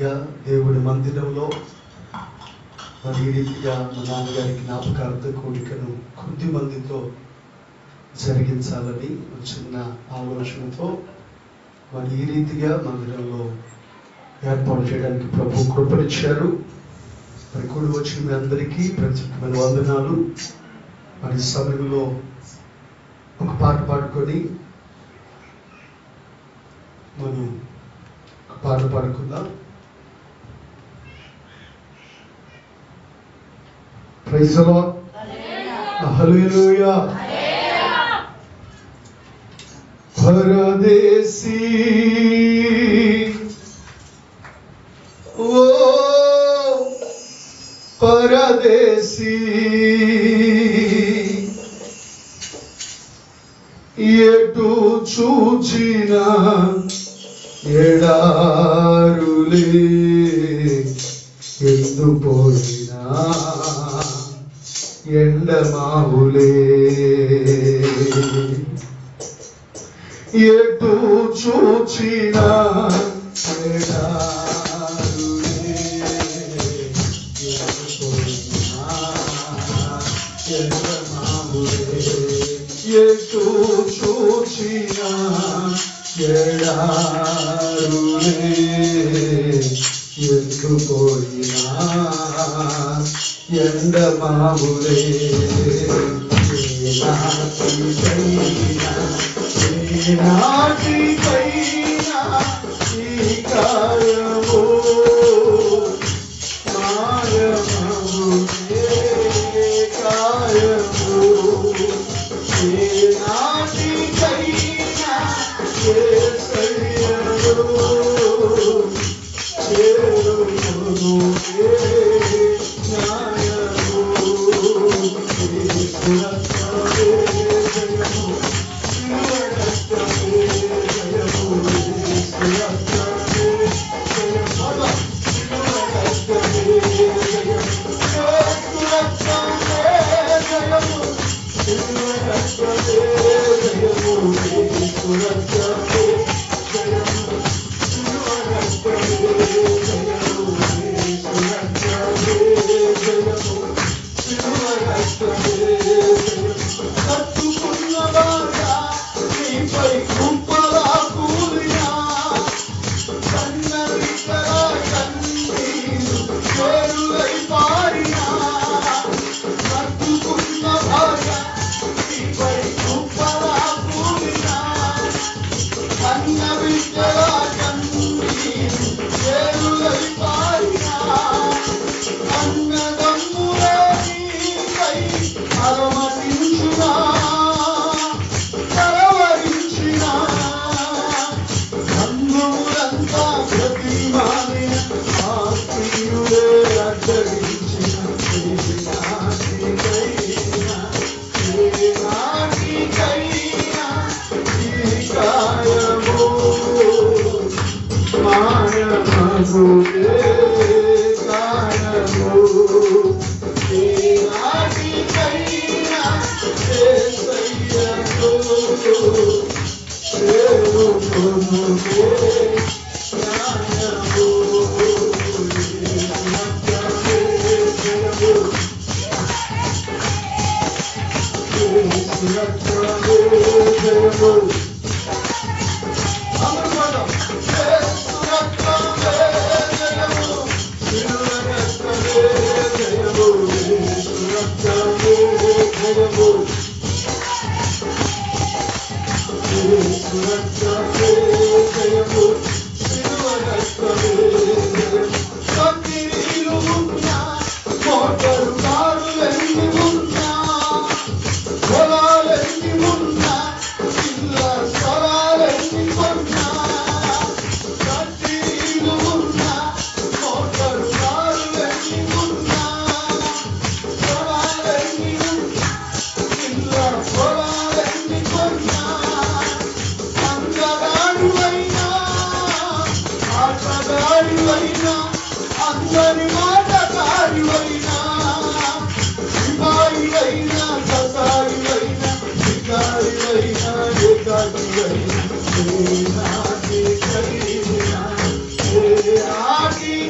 రీతిగా దేవుడి మందిరంలో మరి ఈ రీతిగా మా నాన్నగారి జ్ఞాపకార్థ కోరికను కొద్ది మందితో జరిగించాలని చిన్న ఆలోచనతో మరి ఈ రీతిగా మందిరంలో ఏర్పాటు చేయడానికి ప్రభు కృపనిచ్చారు. మరి కూడి వచ్చిన మీ అందరికీ ప్రత్యేకమైన వందనాలు. మరి సమయంలో ఒక పాట పాడుకొని మనం ఒక పాట పాడుకుందాం. Praise the Lord. హల్లెలూయా. పరదేశీ ఓ పరదేశీ ఎటు చూచినా ఎడారులే ఎందు పోయినా ఎండమావులే ఎటు చూచినా ఎడారులే ఎందు పోయినా ఎండమావులే ఎటు చూచినా ఎడారులే ఎందు పోయినా ఎండమావులే నాటికైనా ఈ కాయము మాయమవులే కాయము నాటికైనా యేసయ్యను చేరును న్యాయము Hare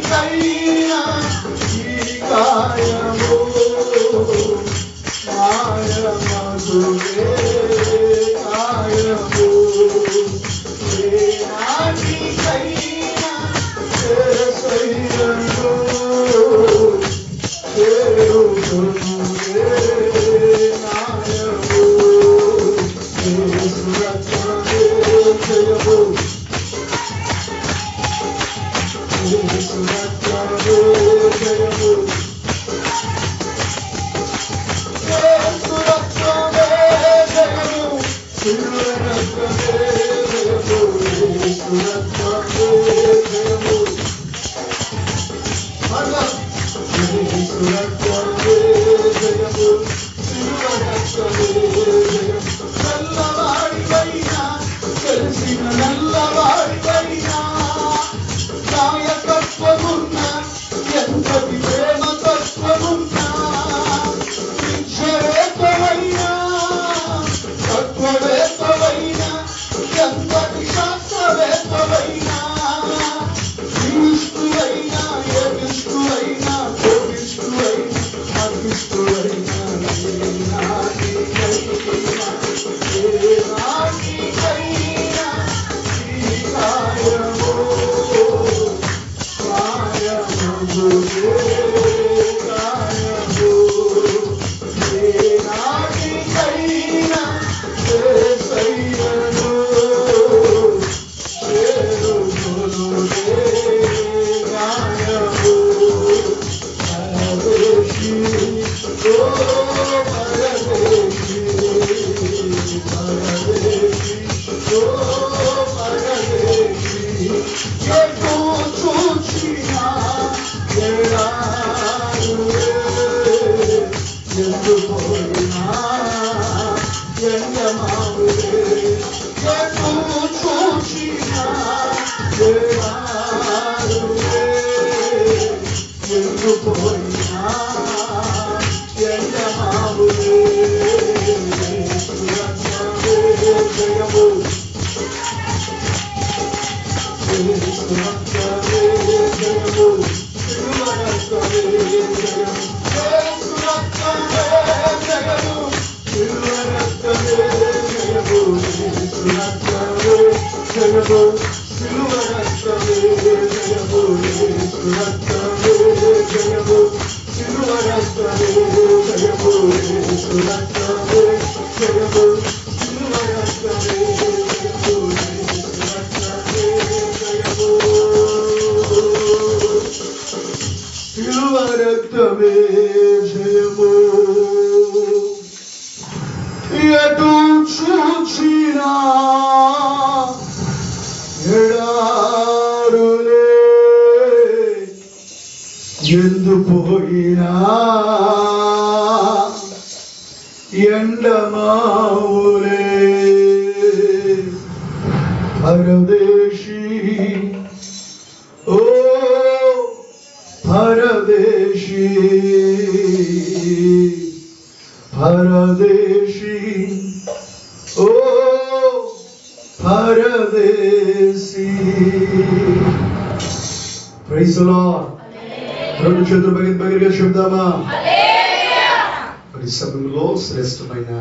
సమయంలో శ్రేష్టమైన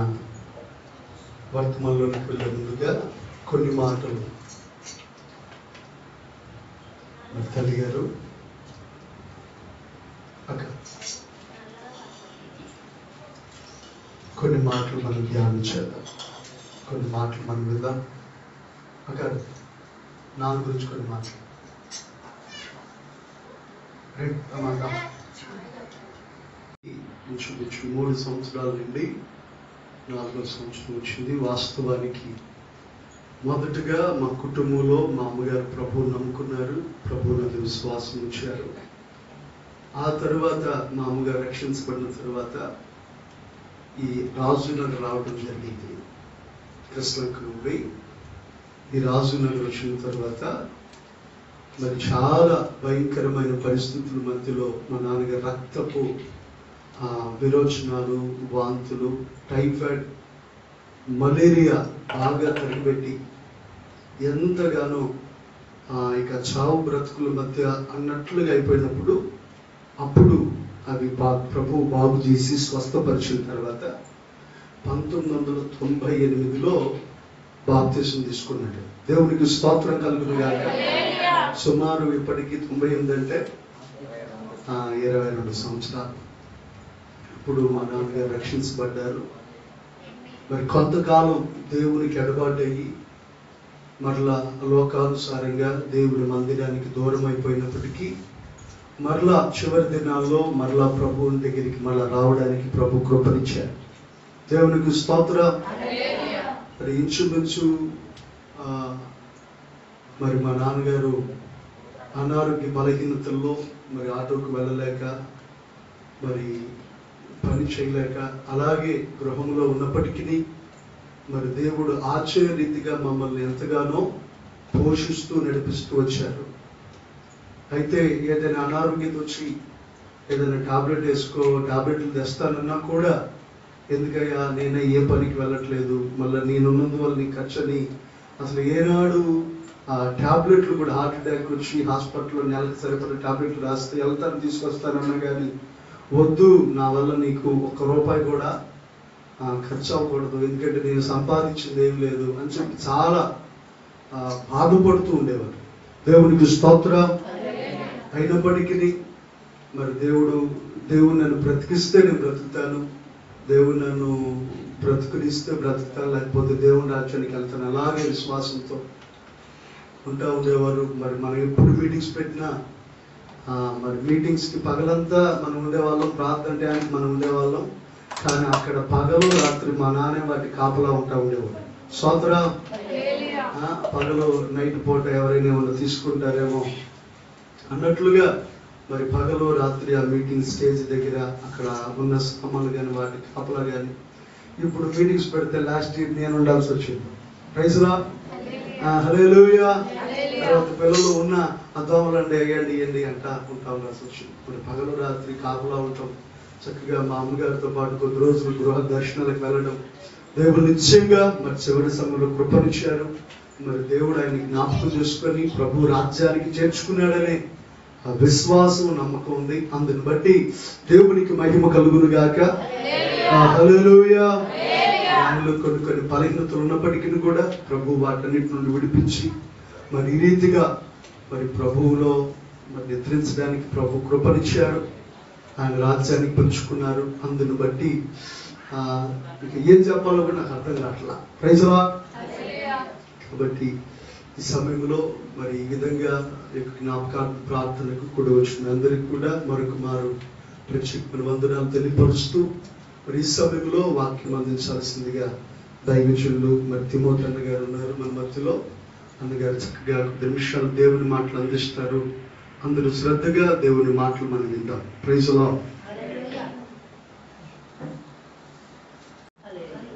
వర్తమానంలోకి వెళ్ళే ముందుగా కొన్ని మాటలు తల్లి గారు కొన్ని మాటలు మనం ధ్యానం చేద్దాం, కొన్ని మాటలు మనం విందాం. అక్కడ నా గురించి కొన్ని మాటలు ఇంచుమించు 3 సంవత్సరాల నుండి 4వ సంవత్సరం వచ్చింది. వాస్తవానికి మొదటగా మా కుటుంబంలో మా అమ్మగారు ప్రభువుని నమ్ముకున్నారు, ప్రభువునందు విశ్వాసం ఉంచారు. ఆ తర్వాత మా అమ్మగారు రక్షించబడిన తర్వాత ఈ రాజునగర్ రావడం జరిగింది. కృష్ణకు నుండి ఈ రాజునగర్ వచ్చిన తర్వాత మరి చాలా భయంకరమైన పరిస్థితుల మధ్యలో మా నాన్నగారు రక్తపు విరోచనాలు, వాంతులు, టైఫాయిడ్, మలేరియా బాగా తరిగిపెట్టి ఎంతగానో ఇక చావు బ్రతుకుల మధ్య అన్నట్లుగా అయిపోయినప్పుడు అప్పుడు అవి ప్రభువు బాగు చేసి స్వస్థపరిచిన తర్వాత 1998లో బాప్తిసం తీసుకున్నాడు. దేవునికి స్తోత్రం కలుగును గాక. సుమారు ఇప్పటికీ 98 అంటే 22 సంవత్సరాలు. ఇప్పుడు మా నాన్నగారు రక్షించబడ్డారు. మరి కొంతకాలం దేవునికి ఎడబాటయ్యి మరలా లోకానుసారంగా దేవుని మందిరానికి దూరం అయిపోయినప్పటికీ మరలా చివరి దినాల్లో మరలా ప్రభువుని దగ్గరికి మరలా రావడానికి ప్రభు కృపనిచ్చారు. దేవునికి స్తోత్రం. మరి ఇంచుమించు మరి మా నాన్నగారు అనారోగ్య బలహీనతల్లో మరి ఆటోకు వెళ్ళలేక మరి పని చేయలేక అలాగే గృహంలో ఉన్నప్పటికీ మరి దేవుడు ఆశ్చర్యరీతిగా మమ్మల్ని ఎంతగానో పోషిస్తూ నడిపిస్తూ వచ్చారు. అయితే ఏదైనా అనారోగ్యం వచ్చి ఏదైనా టాబ్లెట్లు తెస్తానన్నా కూడా ఎందుకయ్యా నేనే ఏ పనికి వెళ్ళట్లేదు, మళ్ళీ నేనున్నందువల్ల నీ ఖర్చని అసలు ఏనాడు ఆ టాబ్లెట్లు కూడా హార్ట్ అటాక్ వచ్చి హాస్పిటల్లో నెలకు సరిపడే టాబ్లెట్లు రాస్తే వెళ్తాను తీసుకొస్తానన్నా కానీ వద్దు, నా వల్ల నీకు ₹1 కూడా ఖర్చు అవ్వకూడదు, ఎందుకంటే నేను సంపాదించింది ఏం లేదు అని చెప్పి చాలా బాధపడుతూ ఉండేవారు. దేవునికి స్తోత్రం. అయినప్పటికీ మరి దేవుడు నన్ను బ్రతికిస్తే నేను బ్రతుకుతాను, దేవుడు నన్ను బ్రతుకునిస్తే బ్రతుకుతాను, లేకపోతే దేవుని రాజ్యానికి వెళ్తాను అలాగే విశ్వాసంతో ఉంటా ఉండేవారు. మరి మనం ఎప్పుడు మీటింగ్స్ పెట్టినా మరి మీటింగ్స్కి పగలంతా మనం ఉండేవాళ్ళం, ప్రార్థన టైంకి మనం ఉండేవాళ్ళం. కానీ అక్కడ పగలు రాత్రి మా నాన్న వాటి కాపలా ఉంటా ఉండేవాడు. స్తోత్రం. పగలు నైట్ పూట ఎవరైనా ఏమన్నా తీసుకుంటారేమో అన్నట్లుగా మరి పగలు రాత్రి ఆ మీటింగ్ స్టేజ్ దగ్గర అక్కడ ఉన్న సామాన్లు కానీ వాటి కాపలా కానీ. ఇప్పుడు మీటింగ్స్ పెడితే లాస్ట్ ఇయర్ నేను ఉండాల్సి వచ్చింది. Praise Lord. హల్లెలూయా. తర్వాత పిల్లలు ఉన్న దోమలండి వేయండి అంటా ఉంటా ఉండాల్సి వచ్చింది. ఇప్పుడు పగలు రాత్రి కాపలా ఉంటాం. చక్కగా మా అమ్మగారితో పాటు కొద్ది రోజులు గృహ దర్శనాలకు వెళ్ళడం. దేవుడు నిశ్చయంగా మరి చివరి సమయంలో కృపనిచ్చారు. మరి దేవుడు ఆయన్ని జ్ఞాపకం చేసుకొని ప్రభు రాజ్యానికి చేర్చుకున్నాడనే విశ్వాసం నమ్మకం ఉంది. అందుని బట్టి దేవునికి మహిమ కలుగును గాక. హల్లెలూయా. ఆయనలో కొన్ని బలహీనతలు ఉన్నప్పటికీ కూడా ప్రభు వాటన్నిటి నుండి విడిపించి మరి ఈ రీతిగా మరి ప్రభువులో మరి నిద్రించడానికి ప్రభు కృపనిచ్చారు. ఆయన రాజ్యానికి పిలుచుకున్నారు. అందుని బట్టి ఇక ఏం చెప్పాలో కూడా నాకు అర్థం కావట్లా. Praise lord. కాబట్టి ఈ సమయంలో మరి ఈ విధంగా జ్ఞాపకార్థ ప్రార్థనకు కూడా వచ్చిన అందరికి కూడా మరొక మారు ప్రత్యేకమైన వందనాలు తెలియపరుస్తూ మరి ఈ సమయంలో వాక్యం అందించాల్సిందిగా దైవజనులు మరి తిమోతి అన్న గారు ఉన్నారు మన మధ్యలో. అన్నగారు చక్కగా 2 నిమిషాలు దేవుని మాటలు అందిస్తారు. అందరూ శ్రద్ధగా దేవుని మాటలు మనం వింటాం. Praise Lord.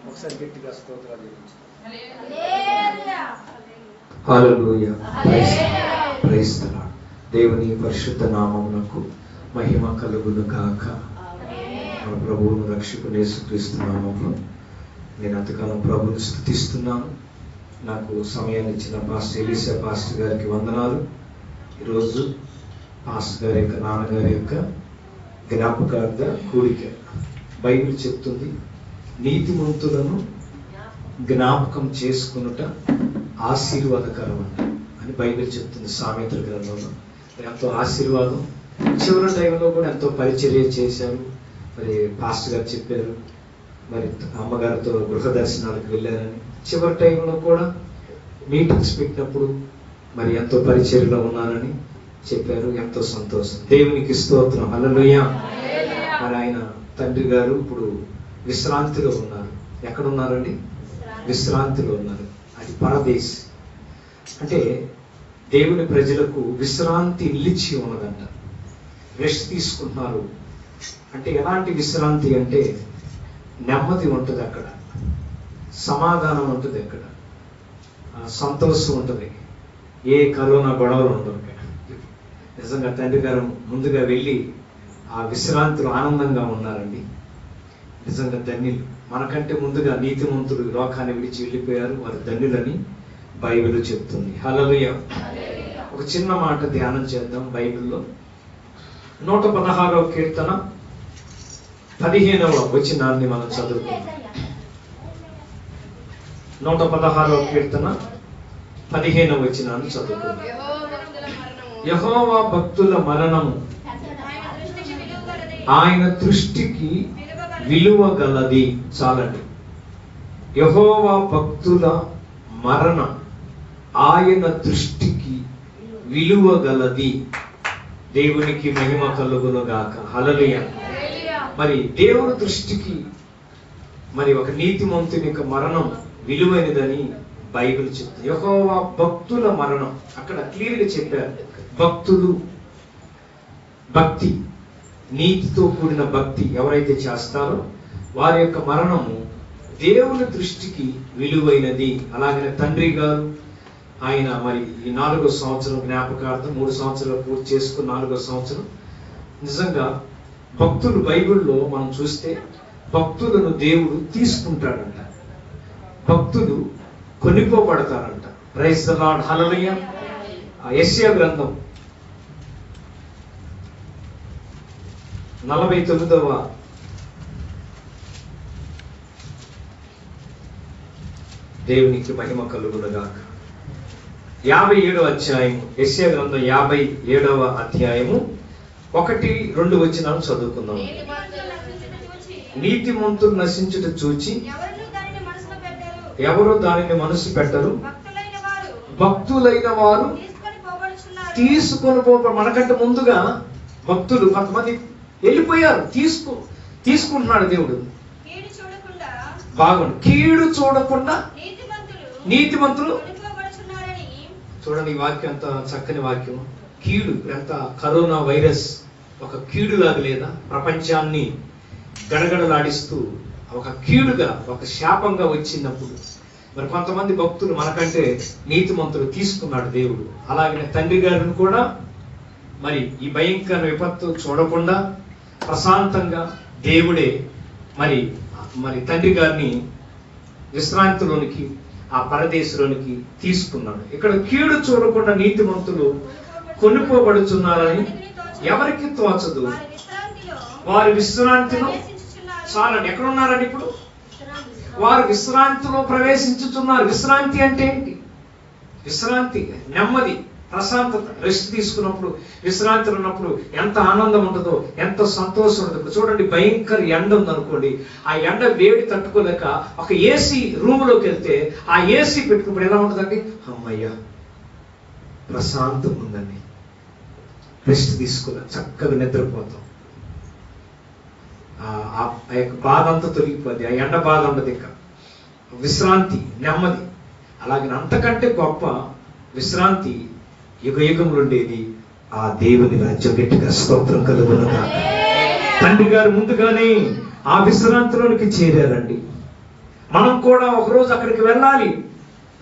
ఒకసారి గట్టిగా స్తోత్రాలు. హల్లెలూయా. Praise the Lord. దేవుని పరిశుద్ధ నామమునకు మహిమ కలుగును గాక. మన ప్రభువును రక్షకుని యేసుక్రీస్తు నామములో నేను అంతకాలం ప్రభువుని స్తుతిస్తున్నాను. నాకు సమయాన్ని ఇచ్చిన పాస్టర్ ఎలీసా పాస్టర్ గారికి వందనాలు. ఈరోజు పాస్టర్ గారి యొక్క నాన్నగారి యొక్క జ్ఞాపకార్థ కూడిక. బైబిల్ చెప్తుంది నీతిమంతులను జ్ఞాపకం చేసుకునుట ఆశీర్వాదకరం అని బైబిల్ చెప్తుంది సామెతల గ్రంథంలో. ఎంతో ఆశీర్వాదం. చివరి టైంలో కూడా ఎంతో పరిచర్య చేశారు. మరి పాస్టర్ గారు చెప్పారు మరి అమ్మగారితో గృహ దర్శనాలకు వెళ్ళారని. చివరి టైంలో కూడా మీటింగ్స్ పెట్టినప్పుడు మరి ఎంతో పరిచర్యలో ఉన్నారని చెప్పారు. ఎంతో సంతోషం. దేవునికి స్తోత్రం. హల్లెలూయా. మరి ఆయన తండ్రి గారు ఇప్పుడు విశ్రాంతిలో ఉన్నారు. ఎక్కడ ఉన్నారండి? విశ్రాంతిలో ఉన్నారు. అది పరదేశ్. అంటే దేవుని ప్రజలకు విశ్రాంతి నిలిచి ఉన్నదంట. రెస్ట్ తీసుకుంటున్నారు. అంటే ఎలాంటి విశ్రాంతి అంటే నెమ్మది ఉంటుంది అక్కడ, సమాధానం ఉంటుంది అక్కడ, సంతోషం ఉంటుంది, ఏ కరోనా గొడవలు ఉండవు. నిజంగా తండ్రి గారు ముందుగా వెళ్ళి ఆ విశ్రాంతిలో ఆనందంగా ఉన్నారండి. నిజంగా ధన్యులు. మనకంటే ముందుగా నీతిమంతులు లోకాన్ని విడిచి వెళ్ళిపోయారు. వారు ధన్యులని బైబిల్ చెప్తుంది. హల్లెలూయా. ఒక చిన్న మాట ధ్యానం చేద్దాం. బైబిల్లో 116వ కీర్తన 15వ వచనాన్ని మనం చదువుకుందాం. 116వ కీర్తన 15వ వచనాన్ని చదువుకుందాం. యెహోవా భక్తుల మరణము ఆయన దృష్టికి విలువ గలది. చాలండి. యెహోవా భక్తుల మరణం ఆయన దృష్టికి విలువ గలది. దేవునికి మహిమ కలుగును గాక. హల్లెలూయా. మరి దేవుని దృష్టికి మరి ఒక నీతిమంతుని యొక్క మరణం విలువైనదని బైబిల్ చెప్తుంది. యెహోవా భక్తుల మరణం అక్కడ క్లియర్గా చెప్పారు. భక్తులు, భక్తి, నీతితో కూడిన భక్తి ఎవరైతే చేస్తారో వారి యొక్క మరణము దేవుని దృష్టికి విలువైనది. అలాగనే తండ్రి గారు ఆయన మరి ఈ 4వ సంవత్సరం జ్ఞాపకార్థం 3 సంవత్సరాలు పూర్తి చేసుకున్న 4వ సంవత్సరం నిజంగా భక్తులు బైబిల్లో మనం చూస్తే భక్తులను దేవుడు తీసుకుంటాడంట. భక్తులు కొనిపోబడతారంట. Praise the Lord. హల్లెలూయా. యెషయా గ్రంథం 49వ దేవునికి మహిమ కలుగును గాక. 57వ అధ్యాయం, యెషయా గ్రంథం 57వ అధ్యాయము 1-2 వచనాలు చదువుకుందాం. నీతిమంతులు నశించుట చూచి ఎవరు దానిని మనసు పెట్టరు, భక్తులైన వారు తీసుకొని మనకంటే ముందుగా భక్తులు కొంతమంది వెళ్ళిపోయారు. తీసుకుంటున్నాడు దేవుడు. బాగుంది. కీడు చూడకుండా నీతిమంతులు. చూడండి ఈ వాక్యం ఎంత చక్కని వాక్యం. కీడు ఎంత కరోనా వైరస్ ఒక కీడులాగా లేదా ప్రపంచాన్ని గడగడలాడిస్తూ ఒక కీడుగా ఒక శాపంగా వచ్చినప్పుడు మరి కొంతమంది భక్తులు మనకంటే నీతిమంతులు తీసుకున్నాడు దేవుడు. అలాగనే తండ్రి గారిని కూడా మరి ఈ భయంకర విపత్తు చూడకుండా ప్రశాంతంగా దేవుడే మరి మరి తండ్రి గారిని విశ్రాంతిలోనికి ఆ పరదేశంలోనికి తీసుకున్నాడు. ఇక్కడ కీడు చూడకుండా నీతిమంతులు కొనుక్కోబడుచున్నారని ఎవరికి తోచదు. వారి విశ్రాంతిలో చాలండి. ఎక్కడ ఉన్నారండి ఇప్పుడు? వారు విశ్రాంతిలో ప్రవేశించుతున్నారు. విశ్రాంతి అంటే ఏంటి? విశ్రాంతి, నెమ్మది, ప్రశాంతత. రెస్ట్ తీసుకున్నప్పుడు, విశ్రాంతిలో ఉన్నప్పుడు ఎంత ఆనందం ఉంటుందో, ఎంత సంతోషం ఉంటుందో. చూడండి, భయంకర ఎండ ఉందనుకోండి, ఆ ఎండ వేడి తట్టుకోలేక ఒక ఏసీ రూమ్లోకి వెళ్తే ఆ ఏసీ పెట్టుకున్నప్పుడు ఎలా ఉంటుందండి? అమ్మయ్య ప్రశాంతం ఉందండి, రెస్ట్ తీసుకోలే, చక్కగా నిద్రపోతాం. ఆ యొక్క బాధ అంతా తొలగిపోద్ది. ఆ ఎండ బాధ ఉండదు. ఇంకా విశ్రాంతి, నెమ్మది. అలాగే అంతకంటే గొప్ప విశ్రాంతి యుగ యుగంలో ఉండేది ఆ దేవుని రాజ్యం. గట్టిగా స్తోత్రం కలుగునుగా. తండ్రి గారు ముందుగానే ఆ విశ్రాంతిలోనికి చేరారండి. మనం కూడా ఒకరోజు అక్కడికి వెళ్ళాలి,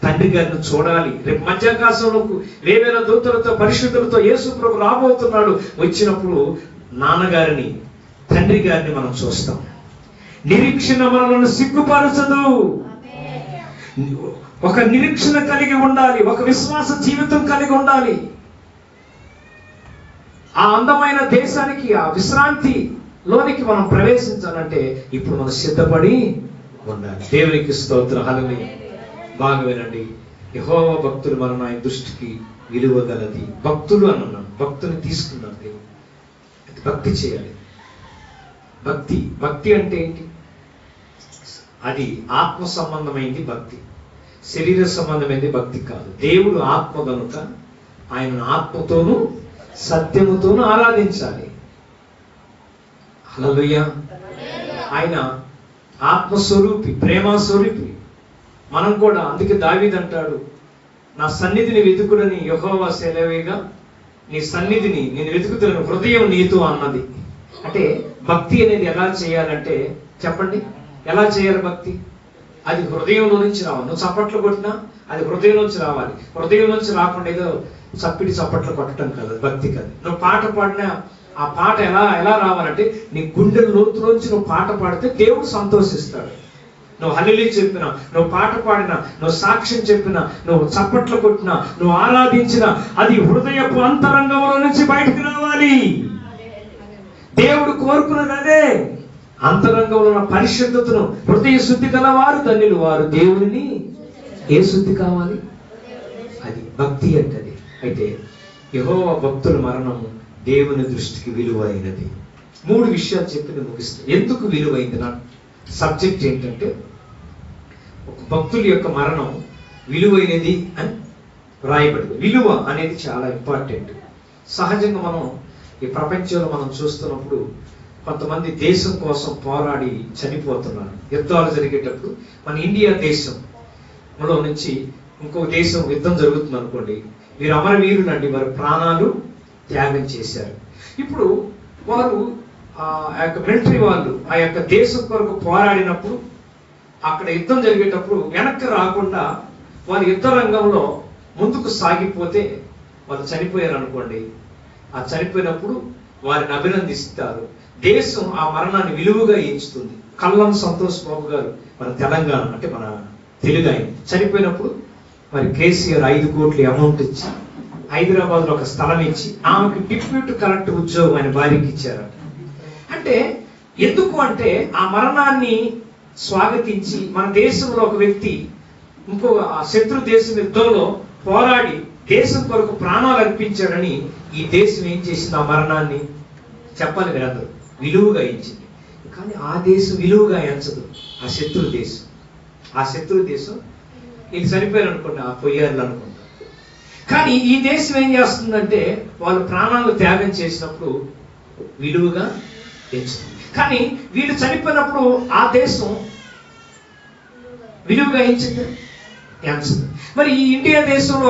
తండ్రి గారిని చూడాలి. రేపు మధ్యాకాశంలోకి వేవేల దూతలతో పరిశుద్ధులతో యేసు ప్రభు రాబోతున్నాడు. వచ్చినప్పుడు నాన్నగారిని, తండ్రి గారిని మనం చూస్తాం. నిరీక్షణ మనలను సిగ్గుపరచదు. ఒక నిరీక్షణ కలిగి ఉండాలి, ఒక విశ్వాస జీవితం కలిగి ఉండాలి. ఆ అందమైన దేశానికి, ఆ విశ్రాంతిలోనికి మనం ప్రవేశించాలంటే ఇప్పుడు మనం సిద్ధపడి ఉండాలి. దేవునికి స్తోత్రం. హల్లెలూయా. బాగా వినండి. యెహోవా భక్తులు మనం ఆయన దృష్టికి విలువ గలది. భక్తులు అని అన్నాం, భక్తుని తీసుకున్నాం దేవుడు. భక్తి చేయాలి. భక్తి, భక్తి అంటే ఏంటి? అది ఆత్మ సంబంధమైంది భక్తి, శరీర సంబంధమైంది భక్తి కాదు. దేవుడు ఆత్మ కనుక ఆయనను ఆత్మతోనూ సత్యముతోనూ ఆరాధించాలి. హల్లెలూయా. ఆయన ఆత్మస్వరూపి, ప్రేమస్వరూపి. మనం కూడా అందుకే దావీదు అంటాడు, నా సన్నిధిని వెతుకుడని యెహోవా సెలవేగా, నీ సన్నిధిని నేను వెతుకుతున్నాను, హృదయం నీతో అన్నది. అంటే భక్తి అనేది ఎలా చేయాలంటే చెప్పండి, ఎలా చేయాలి భక్తి? అది హృదయంలో నుంచి రావాలి. నువ్వు చప్పట్లు కొట్టినా అది హృదయం నుంచి రావాలి. హృదయం నుంచి రాకుండా ఏదో చప్పట్లు కొట్టడం కాదు భక్తి కాదు. నువ్వు పాట పాడినా ఆ పాట ఎలా రావాలంటే నీ గుండెల లోతులోంచి నువ్వు పాట పాడితే దేవుడు సంతోషిస్తాడు. నువ్వు హల్లెలూయా చెప్పినా, నువ్వు పాట పాడినా, నువ్వు సాక్ష్యం చెప్పినా, నువ్వు చప్పట్లు కొట్టినా, నువ్వు ఆరాధించినా అది హృదయపు అంతరంగంలో నుంచి బయటకు రావాలి. దేవుడు కోరుకున్నది అదే. అంతరంగంలో ఉన్న పరిశుద్ధతను, హృదయ శుద్ధి గలవారు ధన్యులు, వారు దేవుని ఏ శుద్ధి కావాలి? అది భక్తి అంటే. అయితే యెహోవా భక్తుల మరణము దేవుని దృష్టికి విలువైనది. 3 విషయాలు చెప్పి నేను ముగిస్తాను. ఎందుకు విలువైంది? నా సబ్జెక్ట్ ఏంటంటే, ఒక భక్తుల యొక్క మరణం విలువైనది అని వ్రాయబడింది. విలువ అనేది చాలా ఇంపార్టెంట్. సహజంగా మనం ఈ ప్రపంచంలో మనం చూస్తున్నప్పుడు కొంతమంది దేశం కోసం పోరాడి చనిపోతున్నారు. యుద్ధాలు జరిగేటప్పుడు మన ఇండియా దేశంలో నుంచి ఇంకో దేశం యుద్ధం జరుగుతుంది అనుకోండి, వీరు అమరవీరులు అండి, వారి ప్రాణాలు త్యాగం చేశారు. ఇప్పుడు వారు ఆ యొక్క మిలిటరీ వాళ్ళు ఆ యొక్క దేశం కొరకు పోరాడినప్పుడు, అక్కడ యుద్ధం జరిగేటప్పుడు వెనక్కి రాకుండా వారి యుద్ధ రంగంలో ముందుకు సాగిపోతే వాళ్ళు చనిపోయారు అనుకోండి, ఆ చనిపోయినప్పుడు వారిని అభినందిస్తారు. దేశం ఆ మరణాన్ని విలువగా ఎంచుతుంది. కల్లం సంతోష్ బాబు గారు మన తెలంగాణ అంటే మన తెలుగు ఆయన చనిపోయినప్పుడు మరి కేసీఆర్ 5 కోట్ల అమౌంట్ ఇచ్చి హైదరాబాద్ లో ఒక స్థలం ఇచ్చి ఆమెకు డిప్యూటీ కలెక్టర్ ఉద్యోగం ఆయన భార్యకి ఇచ్చారు. అంటే ఎందుకు అంటే ఆ మరణాన్ని స్వాగతించి మన దేశంలో ఒక వ్యక్తి ఇంకో శత్రు దేశం యుద్ధంలో పోరాడి దేశం కొరకు ప్రాణాలు అర్పించాడని ఈ దేశం ఏం చేసింది? ఆ మరణాన్ని చెప్పాలి మీరందరూ విలువగా ఎంచింది. కానీ ఆ దేశం విలువగా ఎంచదు. ఆ శత్రు దేశం ఇది చనిపోయారు అనుకోండి, ఆ పొయ్యారు అనుకుంటా. కానీ ఈ దేశం ఏం చేస్తుందంటే వాళ్ళు ప్రాణాలు త్యాగం చేసినప్పుడు విలువగా ఎంచుతుంది. కానీ వీళ్ళు చనిపోయినప్పుడు ఆ దేశం విలువగా ఎంచదు. మరి ఈ ఇండియా దేశంలో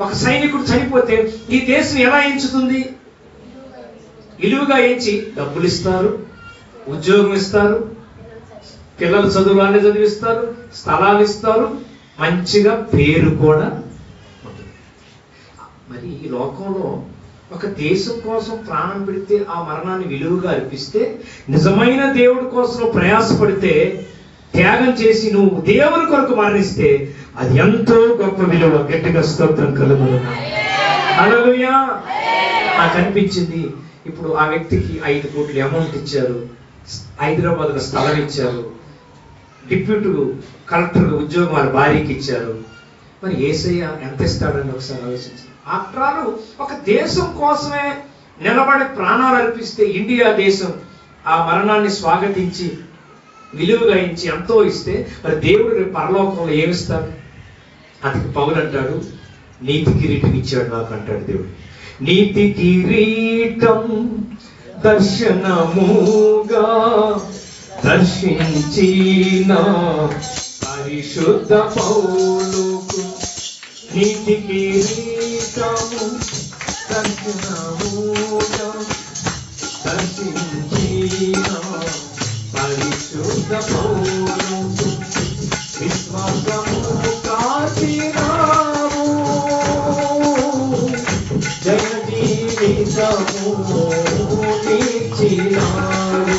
ఒక సైనికుడు చనిపోతే ఈ దేశం ఎలా ఎంచుతుంది? విలువగా ఎంచి డబ్బులు ఇస్తారు, ఉద్యోగం ఇస్తారు, పిల్లలు చదువులన్నీ చదివిస్తారు, స్థలాలు ఇస్తారు, మంచిగా పేరు కూడా ఉంటుంది. మరి ఈ లోకంలో ఒక దేశం కోసం ప్రాణం పెడితే ఆ మరణాన్ని విలువగా అర్పిస్తే, నిజమైన దేవుడి కోసం ప్రయాసపడితే, త్యాగం చేసి నువ్వు దేవుని కొరకు మరణిస్తే అది ఎంతో గొప్ప విలువ. గట్టిగా స్తోత్రం కలుగును. హల్లెలూయా. నాకు అనిపించింది, ఇప్పుడు ఆ వ్యక్తికి 5 కోట్ల అమౌంట్ ఇచ్చారు, హైదరాబాద్ లో స్థలం ఇచ్చారు, డిప్యూటీ కలెక్టర్ ఉద్యోగం వారి భార్యకి ఇచ్చారు. మరి యేసయ్య ఎంత ఇస్తాడని ఒకసారి ఆలోచించారు. ఆఫ్టర్ ఒక దేశం కోసమే నిలబడి ప్రాణాలు అర్పిస్తే ఇండియా దేశం ఆ మరణాన్ని స్వాగతించి విలువగా ఇచ్చి ఎంతో ఇస్తే, మరి దేవుడు రేపు పరలోకంలో ఏమిస్తాడు? అందుకు పౌలు అంటాడు, నీతి కిరీటం ఇచ్చాడు నాకు అంటాడు దేవుడు. నీతి కిరీటం దర్శనముగా దర్శించిన పరిశుద్ధ పౌలుకు, నీతి కిరీటము దర్శనముగా దర్శించిన పరిశుద్ధ పౌలుకు, విశ్వాసము కాచినాము, జయ జీవితము నీచినాడు,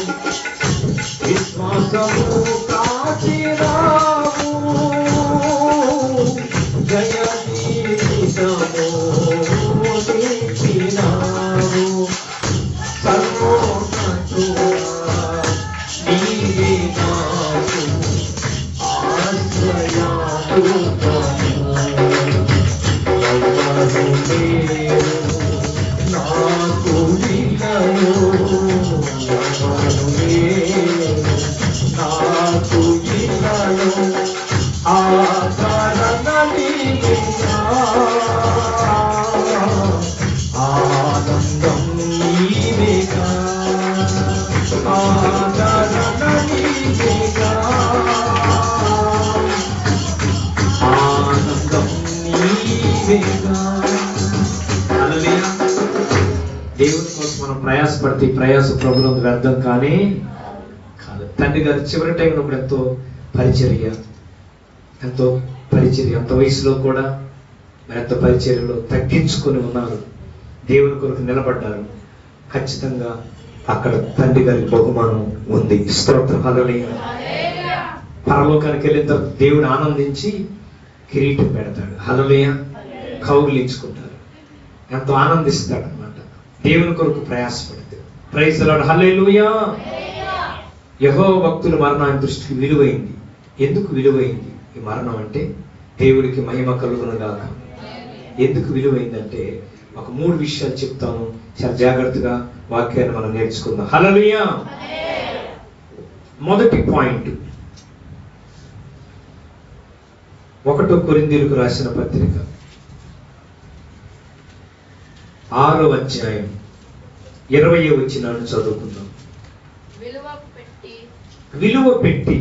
విశ్వాసము కాచినాము, జయ జీవితము నీచినాడు, సర్వోన్నతుడా నీవే నాకు ఆశ్రయదుర్గము, ఎవరు లేరు నాకు ఇలను, ఎవరు లేరు నాకు ఇలను, ఆదరణ నీవేనా, ఆనందం నీవేగా, ఆదరణ నీవేగా, ఆనందం నీవేగా. హల్లెలూయా. దేవుని కోసం మనం ప్రయాసపడితే ప్రయాస ప్రభువులో వ్యర్థం కానీ కాదు. తండ్రి గారు చివరి టైంలో కూడా ఎంతో పరిచర్య, అంత వయసులో కూడా మరి ఎంతో పరిచర్యలో తగ్గించుకొని ఉన్నారు, దేవుని కొరకు నిలబడ్డారు. ఖచ్చితంగా అక్కడ తండ్రి గారికి బహుమానం ఉంది. స్తోత్రం. హల్లెలూయా. పరలోకానికి వెళ్ళిన తర్వాత దేవుడు ఆనందించి కిరీటం పెడతాడు. హల్లెలూయా. కౌగిలించుకుంటారు, ఎంతో ఆనందిస్తాడు అనమాట. దేవుని కొరకు ప్రయాసపడితే. Praise the Lord. హల్లెలూయా. యెహోవా భక్తుల మరణం ఆయన దృష్టికి విలువైంది. ఎందుకు విలువైంది ఈ మరణం అంటే? దేవుడికి మహిమ కలుగును గాక. ఎందుకు విలువైందంటే ఒక 3 విషయాలు చెప్తాను, చాలా జాగ్రత్తగా వాక్యాన్ని మనం నేర్చుకుందాం. హల్లెలూయా. మొదటి పాయింట్, 1 కొరింథీయులకు రాసిన పత్రిక 6వ అధ్యాయం 20వ వచనాన్ని చదువుకుందాం. విలువ పెట్టి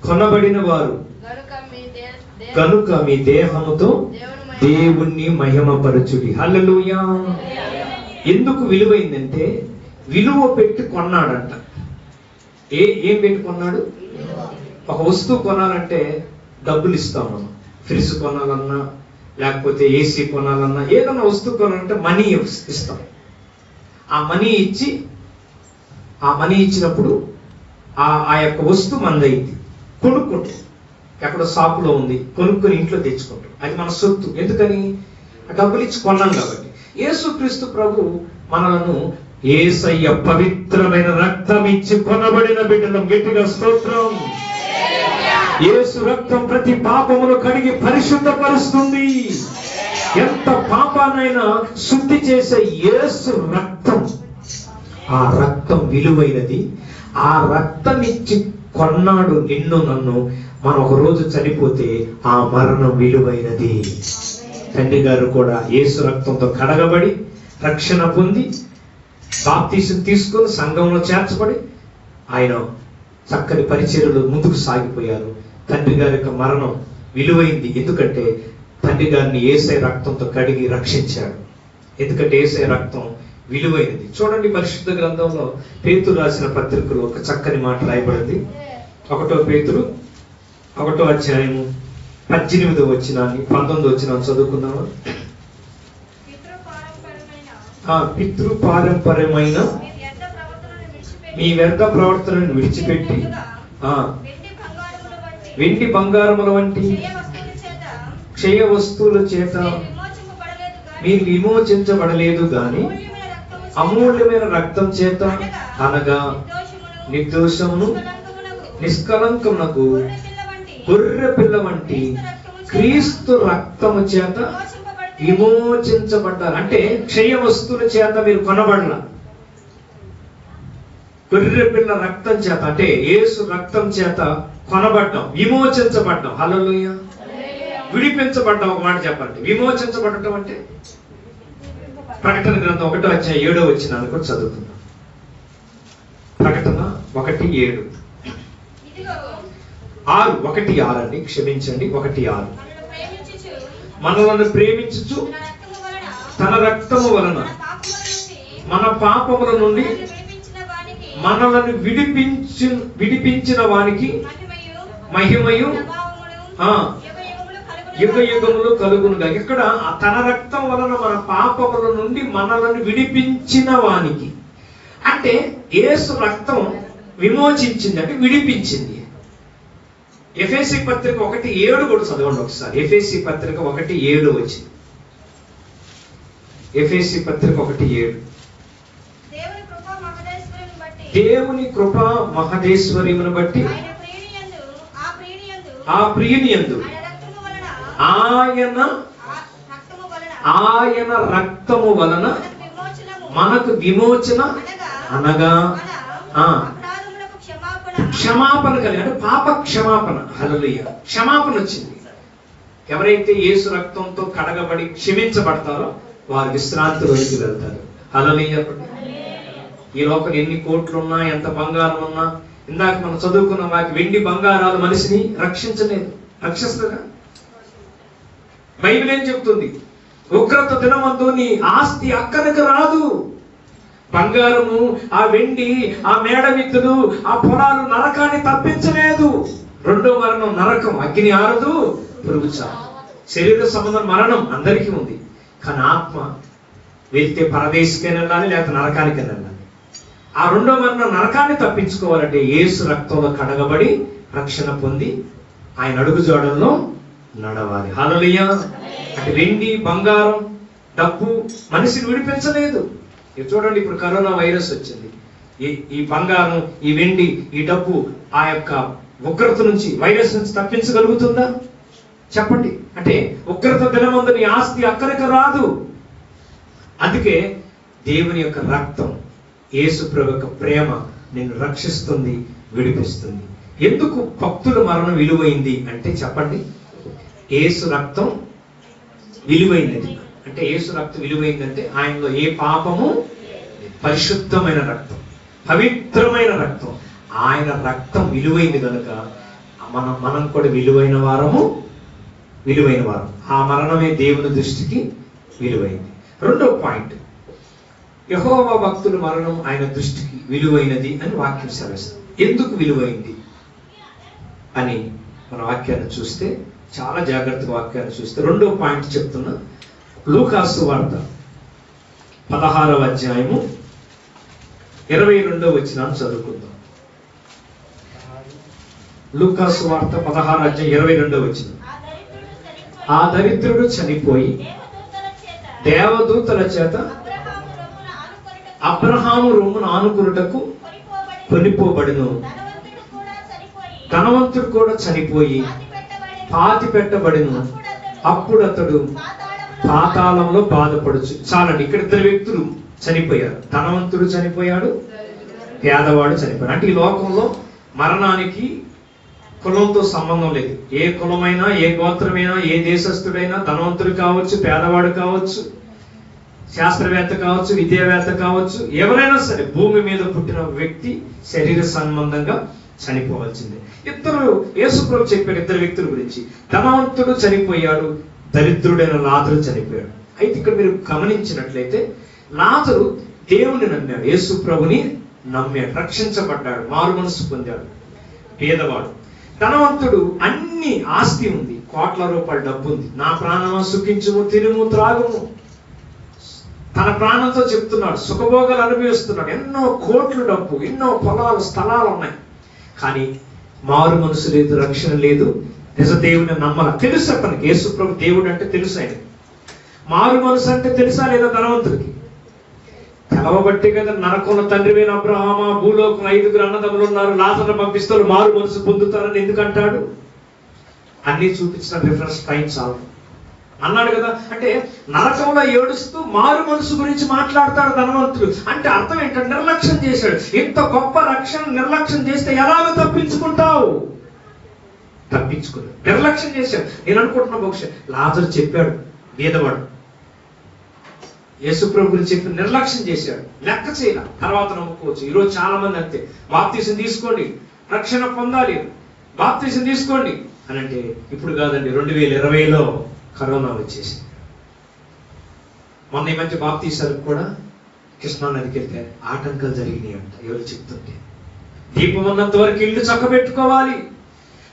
కొనబడిన వారు కనుక మీ దేహముతో దేవుణ్ణి మహిమపరచుడి. హల్లెలూయా. ఎందుకు విలువైందంటే విలువ పెట్టి కొన్నాడంట. ఏం పెట్టి కొన్నాడు? ఒక వస్తువు కొనాలంటే డబ్బులు ఇస్తాం మనం. ఫ్రిడ్జ్ కొనాలన్నా, లేకపోతే ఏసీ కొనాలన్నా, ఏదన్నా వస్తువు కొనాలంటే మనీ ఇస్తాం. ఆ మనీ ఇచ్చినప్పుడు ఆ యొక్క వస్తువు మనదైంది. కొనుక్కుంటాం, ఎక్కడో షాపులో ఉంది, కొనుక్కొని ఇంట్లో తెచ్చుకుంటాం. అది మన సొత్తు. ఎందుకని? డబ్బులు ఇచ్చి కొన్నాం కాబట్టి. యేసుక్రీస్తు ప్రభు మనలను యేసయ్య పవిత్రమైన రక్తం ఇచ్చి కొనబడిన బిడ్డలం. గట్టిగా స్తోత్రం. యేసు రక్తం ప్రతి పాపమును కడిగి పరిశుద్ధపరుస్తుంది. ఎంత పాపానైనా శుద్ధి చేసే యేసు రక్తం, ఆ రక్తం విలువైనది. ఆ రక్తం ఇచ్చి కొన్నాడు నిన్ను నన్ను. మనం ఒక రోజు చనిపోతే ఆ మరణం విలువైనది. తండ్రి గారు కూడా యేసు రక్తంతో కడగబడి రక్షణ పొంది బాప్తీసం తీసుకొని సంఘంలో చేర్చబడి ఆయన చక్కని పరిచర్యలు ముందుకు సాగిపోయారు. తండ్రి గారి యొక్క మరణం విలువైంది. ఎందుకంటే తండ్రి గారిని యేసయ్య రక్తంతో కడిగి రక్షించాడు. ఎందుకంటే యేసయ్య రక్తం విలువైనది. చూడండి, పరిశుద్ధ గ్రంథంలో పేతురు రాసిన పత్రికలో ఒక చక్కని మాట రాయబడింది. 1 పేతురు 1వ అధ్యాయము 18వ వచనాన్ని 19వ వచనాన్ని చదువుకుందామా? పితృపారంపర్యమైన మీ వ్యర్థ ప్రవర్తనను విడిచిపెట్టి వెండి బంగారముల వంటి క్షయ వస్తువుల చేత మీరు విమోచించబడలేదు గాని అమూల్యమైన రక్తం చేత, అనగా నిర్దోషమును నిష్కలంకమునకు గొర్రె పిల్ల వంటి క్రీస్తు రక్తము చేత విమోచించబడ్డారు. అంటే క్షయ వస్తువుల చేత మీరు కొనబడాల. గొర్రె పిల్ల రక్తం చేత, అంటే యేసు రక్తం చేత కొనబడ్డాం, విమోచించబడ్డాం. హల్లెలూయా. విడిపించబడ్డాం. ఒక మాట చెప్పండి, విమోచించబడటం అంటే. ప్రకటన గ్రంథం 1వ అధ్యాయం 7వ వచనాన్ని కూడా చదువుకుందాం. ప్రకటన 1:7. 1:6 అండి, క్షమించండి, 1:6. మనలను ప్రేమించుచు తన రక్తము వలన మన పాపముల నుండి మనలను విడిపించిన వానికి మహిమయు యుగ యుగములు కలుగునుగా. ఇక్కడ తన రక్తం వలన మన పాపముల నుండి మనలను విడిపించిన వానికి, అంటే యేసు రక్తం విమోచించింది, అంటే విడిపించింది. ఎఫెసీ పత్రిక 1:7 కూడా చదవండి ఒకసారి. ఎఫెసీ పత్రిక 1:7 వచ్చింది. ఎఫెసీ పత్రిక 1:7. దేవుని కృపా మహదేశ్వర్యమును బట్టి ఆ ప్రియునియందు ఆయన రక్తము వలన మనకు విమోచన, అనగా క్షమాపణ కలిగి, అంటే పాప క్షమాపణ. హల్లెలూయా. క్షమాపణ వచ్చింది. ఎవరైతే యేసు రక్తంతో కడగబడి క్షమించబడతారో వారు విశ్రాంతిలోకి వెళ్తారు. హల్లెలూయా. ఈ లోపల ఎన్ని కోట్లున్నా, ఎంత బంగారం ఉన్నా, ఇందాక మనం చదువుకున్న వాకి వెండి బంగారాలు మనిషిని రక్షించలేదు. రక్షిస్తుందా? బైబిల్ ఏం చెప్తుంది? ఉగ్రత దినమందు నీ ఆస్తి అక్కడికి రాదు. బంగారము, ఆ వెండి, ఆ మేడమిత్తులు, ఆ పొలాలు నరకాన్ని తప్పించలేదు. రెండో మరణం నరకం, అగ్ని ఆరదు, పురుగుచా. శరీర సంబంధం మరణం అందరికీ ఉంది. కానీ ఆత్మ వెళ్తే పరదేశికైనా వెళ్ళాలి, లేకపోతే నరకానికైనా వెళ్ళాలి. ఆ రెండో మరణం నరకాన్ని తప్పించుకోవాలంటే యేసు రక్తంలో కడగబడి రక్షణ పొంది ఆయన అడుగు జాడల్లో నడవాలి. హల్లెలూయా. అంటే వెండి బంగారం డబ్బు మనిషిని విడిపించలేదు. చూడండి, ఇప్పుడు కరోనా వైరస్ వచ్చింది. ఈ బంగారం, ఈ వెండి, ఈ డబ్బు ఆ యొక్క ఉగ్రత నుంచి, వైరస్ నుంచి తప్పించగలుగుతుందా చెప్పండి? అంటే ఉగ్రత దినమందు నీ ఆస్తి అక్కడికి రాదు. అందుకే దేవుని యొక్క రక్తం, యేసు ప్రభు యొక్క ప్రేమ నిన్ను రక్షిస్తుంది, విడిపిస్తుంది. ఎందుకు భక్తుల మరణం విలువైంది అంటే చెప్పండి? యేసు రక్తం విలువైనది. అంటే యేసు రక్తం విలువైందంటే ఆయనలో ఏ పాపము, పరిశుద్ధమైన రక్తం, పవిత్రమైన రక్తం. ఆయన రక్తం విలువైంది కనుక మనం కూడా విలువైన వారము. ఆ మరణమే దేవుని దృష్టికి విలువైంది. రెండో పాయింట్, యెహోవా భక్తుల మరణం ఆయన దృష్టికి విలువైనది అని వాక్యం సెలవిస్తుంది. ఎందుకు విలువైంది అని మన వాక్యాన్ని చూస్తే, చాలా జాగ్రత్తగా వాక్యాన్ని చూస్తే రెండో పాయింట్ చెప్తున్నా. లూకాసు వార్త 16వ అధ్యాయము 22వ వచనాన్ని చదువుకుందాం. లూకాసు వార్త 16వ అధ్యాయం 22వ వచనం. ఆ దరిద్రుడు చనిపోయి దేవదూతల చేత అబ్రహాము రొమ్మున ఆనుకొనుటకు కొనిపోబడును. ధనవంతుడు కూడా చనిపోయి పాతి పెట్టబడును. అప్పుడు అతడు పాతాళంలో బాధపడుచు. చాలండి, ఇక్కడ ఇద్దరు వ్యక్తులు చనిపోయారు. ధనవంతుడు చనిపోయాడు, పేదవాడు చనిపోయాడు. అంటే ఈ లోకంలో మరణానికి కులంతో సంబంధం లేదు. ఏ కులమైనా, ఏ గోత్రమైనా, ఏ దేశస్థుడైనా, ధనవంతుడు కావచ్చు, పేదవాడు కావచ్చు, శాస్త్రవేత్త కావచ్చు, విద్యావేత్త కావచ్చు, ఎవరైనా సరే భూమి మీద పుట్టిన వ్యక్తి శరీర సంబంధంగా చనిపోవాల్సిందే. ఇద్దరు, యేసు ప్రభు చెప్పాడు ఇద్దరు వ్యక్తుల గురించి. ధనవంతుడు చనిపోయాడు, దరిద్రుడైన లాజరు చనిపోయాడు. అయితే ఇక్కడ మీరు గమనించినట్లయితే లాజరు దేవుని నమ్మాడు, యేసు ప్రభుని నమ్మాడు, రక్షించబడ్డాడు, మారు మనసు పొందాడు, పేదవాడు. ధనవంతుడు అన్ని ఆస్తి ఉంది, కోట్ల రూపాయల డబ్బు ఉంది. నా ప్రాణమా సుఖించుము, తినుము, త్రాగుము. తన ప్రాణంతో చెప్తున్నాడు, సుఖభోగాలు అనుభవిస్తున్నాడు. ఎన్నో కోట్ల డబ్బు, ఎన్నో పొలాలు, స్థలాలు ఉన్నాయి. కానీ మారు మనసు లేదు, రక్షణ లేదు, నిజ దేవుని నమ్మల. తెలుసు అతనికి యేసు ప్రభు దేవుడు అంటే తెలుసు. ఆయన మారు మనసు అంటే తెలుసా లేదా ధనవంతుడికి? తెలవబట్టి కదా నరకంలో తండ్రివైన అబ్రహామా, భూలోకం 5 అన్నదమ్ములు ఉన్నారు, లాజరును పంపిస్తారు, మారు మనసు పొందుతారని ఎందుకంటాడు? అన్ని చూపించిన రిఫరెన్స్ టైం చాలు అన్నాడు కదా. అంటే నరకంలో ఏడుస్తూ మారు మనసు గురించి మాట్లాడతాడు ధనవంతుడు. అంటే అర్థం ఏంటంటే నిర్లక్ష్యం చేశాడు. ఇంత గొప్ప రక్షణ నిర్లక్ష్యం చేస్తే ఎలాగ తప్పించుకుంటావు? తప్పించుకున్నాడు, నిర్లక్ష్యం చేశాడు. నేను అనుకుంటున్నా బహుశా లాజరు చెప్పాడు, బీదవాడు యేసు ప్రభు గురించి చెప్పి నిర్లక్ష్యం చేశాడు, లెక్క చేయాల, తర్వాత నమ్ముకోవచ్చు. ఈరోజు చాలా మంది అంతే, బాప్తీసం తీసుకోండి, రక్షణ పొందాలి, బాప్తీసం తీసుకోండి అని అంటే. ఇప్పుడు కాదండి, 2020లో కరోనా వచ్చేసింది. మొన్న ఈ మధ్య బాప్తీసాలకు కూడా కృష్ణా నదికి వెళ్తే ఆటంకాలు జరిగినాయి అంట. ఎవరు చెప్తుంటే దీపం ఉన్నంత వరకు ఇల్లు చక్కబెట్టుకోవాలి.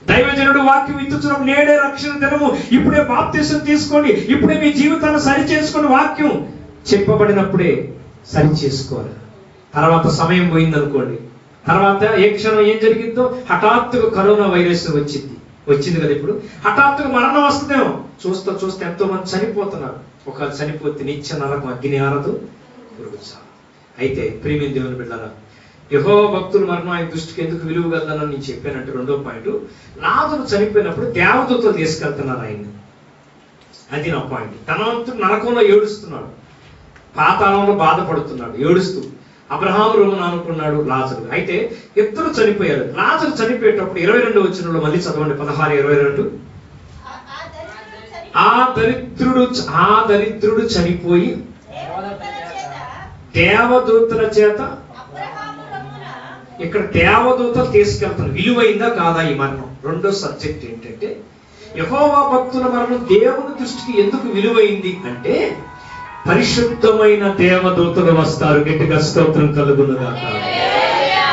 దైవజనుడు వాక్యం ఇచ్చుచున్నప్పుడు నేడే రక్షణ దినము, ఇప్పుడే బాప్తీసం తీసుకోండి, ఇప్పుడే మీ జీవితాన్ని సరి చేసుకుని వాక్యం చెప్పబడినప్పుడే సరి చేసుకోవాలి. తర్వాత సమయం పోయిందనుకోండి, తర్వాత ఏ క్షణం ఏం జరిగిందో హఠాత్తుగా కరోనా వైరస్ వచ్చింది కదా. ఇప్పుడు హఠాత్తుగా మరణం వస్తుందేమో. చూస్తే ఎంతో మంది చనిపోతున్నారు. ఒక చనిపోతే నిత్య నరకం, అగ్ని ఆరదు, పురుగు చావు. అయితే ప్రియమైన దేవుని బిడ్డలారా, యెహోవా భక్తుల మరణం ఆయన దృష్టికి ఎందుకు విలువ కలదని నేను చెప్పానంటే, రెండో పాయింట్, లాజరు చనిపోయినప్పుడు దేవదూతలు తీసుకెళ్తున్నారు ఆయన్ని. అది నా పాయింట్. ధనవంతుడు నరకంలో ఏడుస్తున్నాడు, పాతాళంలో బాధపడుతున్నాడు, ఏడుస్తూ. అబ్రహాము రొమ్మున అనుకున్నాడు లాజరు. అయితే ఇద్దరు చనిపోయారు. లాజరు చనిపోయేటప్పుడు 22వ వచనంలో మళ్ళీ చదవండి, 16:22. ఆ దరిద్రుడు చనిపోయి దేవదూతల చేత. ఇక్కడ దేవదూతలు తీసుకెళ్తారు. విలువైందా కాదా ఈ మరణం? రెండో సబ్జెక్ట్ ఏంటంటే, యెహోవా భక్తుల మరణం దేవుని దృష్టికి ఎందుకు విలువైంది అంటే, పరిశుద్ధమైన దేవదూతలు వస్తారు. గట్టిగా స్తోత్రం కలుగునుగాక.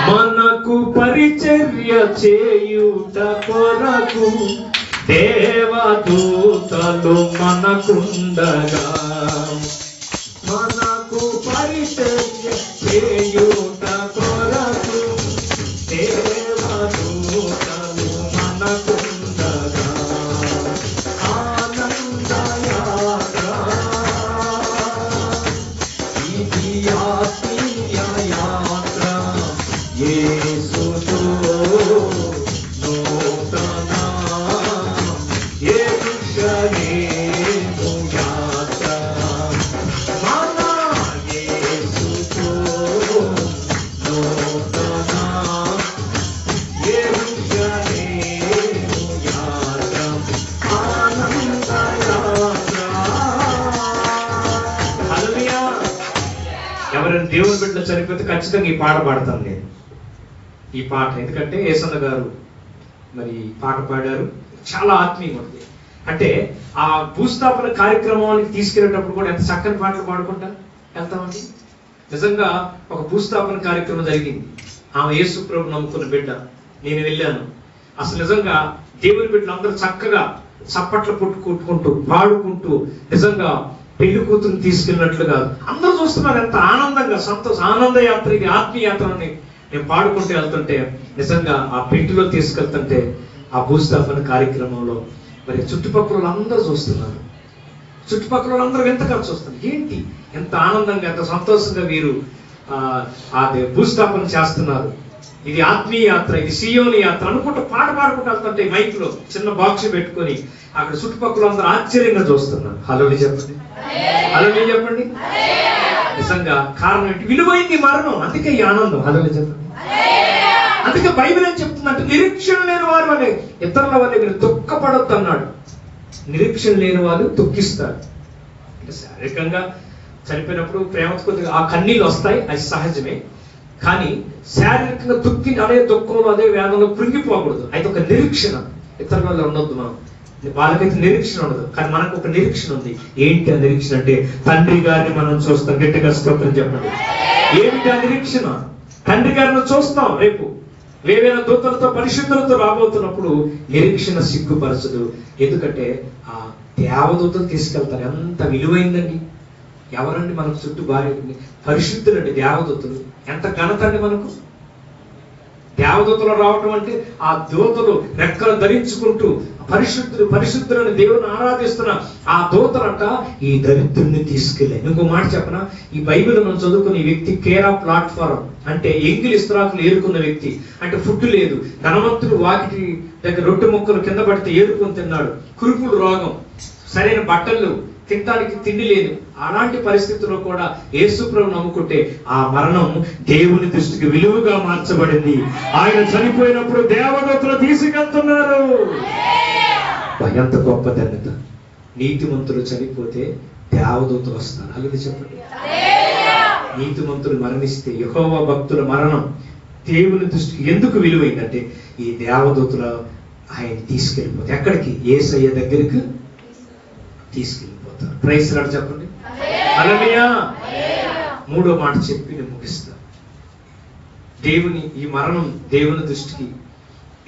మనకు పరిచర్య చేయుట కొరకు దేవదూతలు మనకుండగా, మనకు పరిచర్య చేయుట కొరకు ఎవరైనా దేవుని బిడ్డలు చనిపోతే ఖచ్చితంగా ఈ పాట పాడతాను నేను, ఈ పాట. ఎందుకంటే యేసన్న గారు మరి పాట పాడారు, చాలా ఆత్మీయంగా ఉంది. అంటే ఆ భూస్థాపన కార్యక్రమానికి తీసుకెళ్ళేటప్పుడు కూడా ఎంత చక్కని పాటలు పాడుకుంటా వెళ్తామండి. నిజంగా ఒక భూస్థాపన కార్యక్రమం జరిగింది, ఆమె యేసు ప్రభు నమ్ముకున్న బిడ్డ, నేను వెళ్ళాను. అసలు నిజంగా దేవుని బిడ్డలు అందరూ చక్కగా చప్పట్లు కొట్టుకుంటూ పాడుకుంటూ నిజంగా పెళ్లి కూతురుని తీసుకెళ్ళినట్లుగా అందరూ చూస్తున్నారు. ఎంత ఆనందంగా ఆనంద యాత్ర, ఇది ఆత్మీయ యాత్రని నేను పాడుకుంటూ వెళ్తుంటే, నిజంగా ఆ పెళ్లిలో తీసుకెళ్తుంటే ఆ భూస్థాపన కార్యక్రమంలో మరి చుట్టుపక్కల అందరూ చూస్తున్నారు, చుట్టుపక్కల అందరూ ఎంతగా చూస్తున్నారు. ఏంటి ఎంత ఆనందంగా ఎంత సంతోషంగా వీరు అదే భూస్థాపన చేస్తున్నారు, ఇది ఆత్మీయ యాత్ర, ఇది సియోని యాత్ర అనుకుంటూ పాట పాడుకుంటూ వెళ్తుంటే మైక్ లో చిన్న బాక్స్ పెట్టుకొని అక్కడ చుట్టుపక్కల అందరూ ఆశ్చర్యంగా చూస్తున్నారు. హలో చెప్పండి, హలో చెప్పండి. నిజంగా కారణం ఏంటి? విలువైంది మరణం, అందుకే ఈ ఆనందం. హలో చెప్పండి. అందుకే బైబిల్ ఏం చెప్తుందంటే, నిరీక్షణ లేని వారు అనే ఇతరుల వల్ల మీరు దుఃఖపడొద్దు అన్నాడు. నిరీక్షణ లేని వాళ్ళు దుఃఖిస్తారు. అంటే శారీరకంగా చనిపోయినప్పుడు ప్రేమతో కొద్దిగా ఆ కన్నీళ్ళు వస్తాయి, అది సహజమే. కానీ శారీరకంగా అదే దుఃఖంలో అదే వేదనలో కృంగిపోకూడదు. అయితే ఒక నిరీక్షణ ఇతరుల వల్ల ఉండొద్దు. మనం వాళ్ళకైతే నిరీక్షణ ఉండదు, కానీ మనకు ఒక నిరీక్షణ ఉంది. ఏంటి ఆ నిరీక్షణ అంటే, తండ్రి గారిని మనం చూస్తాం. గట్టిగా స్తోత్రం చెప్పండి. ఏమిటి ఆ నిరీక్షణ? తండ్రి గారిని చూస్తాం. రేపు వేవేల దూతలతో పరిశుద్ధులతో రాబోతున్నప్పుడు నిరీక్షణ సిగ్గుపరచదు. ఎందుకంటే ఆ దేవదూతలు తీసుకెళ్తారు. ఎంత విలువైందండి. ఎవరండి మనకు చుట్టూ భార్య పరిశుద్ధులండి దేవదూతలు. ఎంత ఘనత అండి మనకు. దేవదూతలు రావటం అంటే ఆ దూతలు రెక్కలు ధరించుకుంటూ పరిశుద్ధులని దేవుని ఆరాధిస్తున్న ఆ దూతలంట ఈ దరిద్రుని తీసుకెళ్ళే. ఇంకో మాట చెప్పనా, ఈ బైబిల్ మనం చదువుకున్న ఈ వ్యక్తి కేరా ప్లాట్ఫారం అంటే ఎంగిలి ఇస్త్రాకులు ఏరుకున్న వ్యక్తి. అంటే ఫుడ్ లేదు, ధనవంతుడు వాకిటి దగ్గర రొట్టె ముక్కలు కింద పడితే ఏరుకొని తిన్నాడు. కురుపుడు రోగం, సరైన బట్టలు, తినడానికి తిండి లేదు. అలాంటి పరిస్థితుల్లో కూడా యేసుప్రభువు నమ్ముకుంటే ఆ మరణం దేవుని దృష్టికి విలువగా మార్చబడింది. ఆయన చనిపోయినప్పుడు దేవదూతలు తీసుకెళ్తున్నారు. ఎంత గొప్ప ధన్యత. నీతిమంతులు చనిపోతే దేవదూతలు వస్తారు. అలాగే చెప్పండి. నీతిమంతులు మరణిస్తే, యెహోవా భక్తుల మరణం దేవుని దృష్టికి ఎందుకు విలువైందంటే, ఈ దేవదూతలు ఆయన తీసుకెళ్ళిపోతే ఎక్కడికి? యేసయ్య దగ్గరికి తీసుకెళ్ళిపోతారు. ప్రైజ్ లార్డ్ చెప్పండి. హల్లెలూయా. మూడో మాట చెప్పి నేను ముగిస్తాను. ఈ మరణం దేవుని దృష్టికి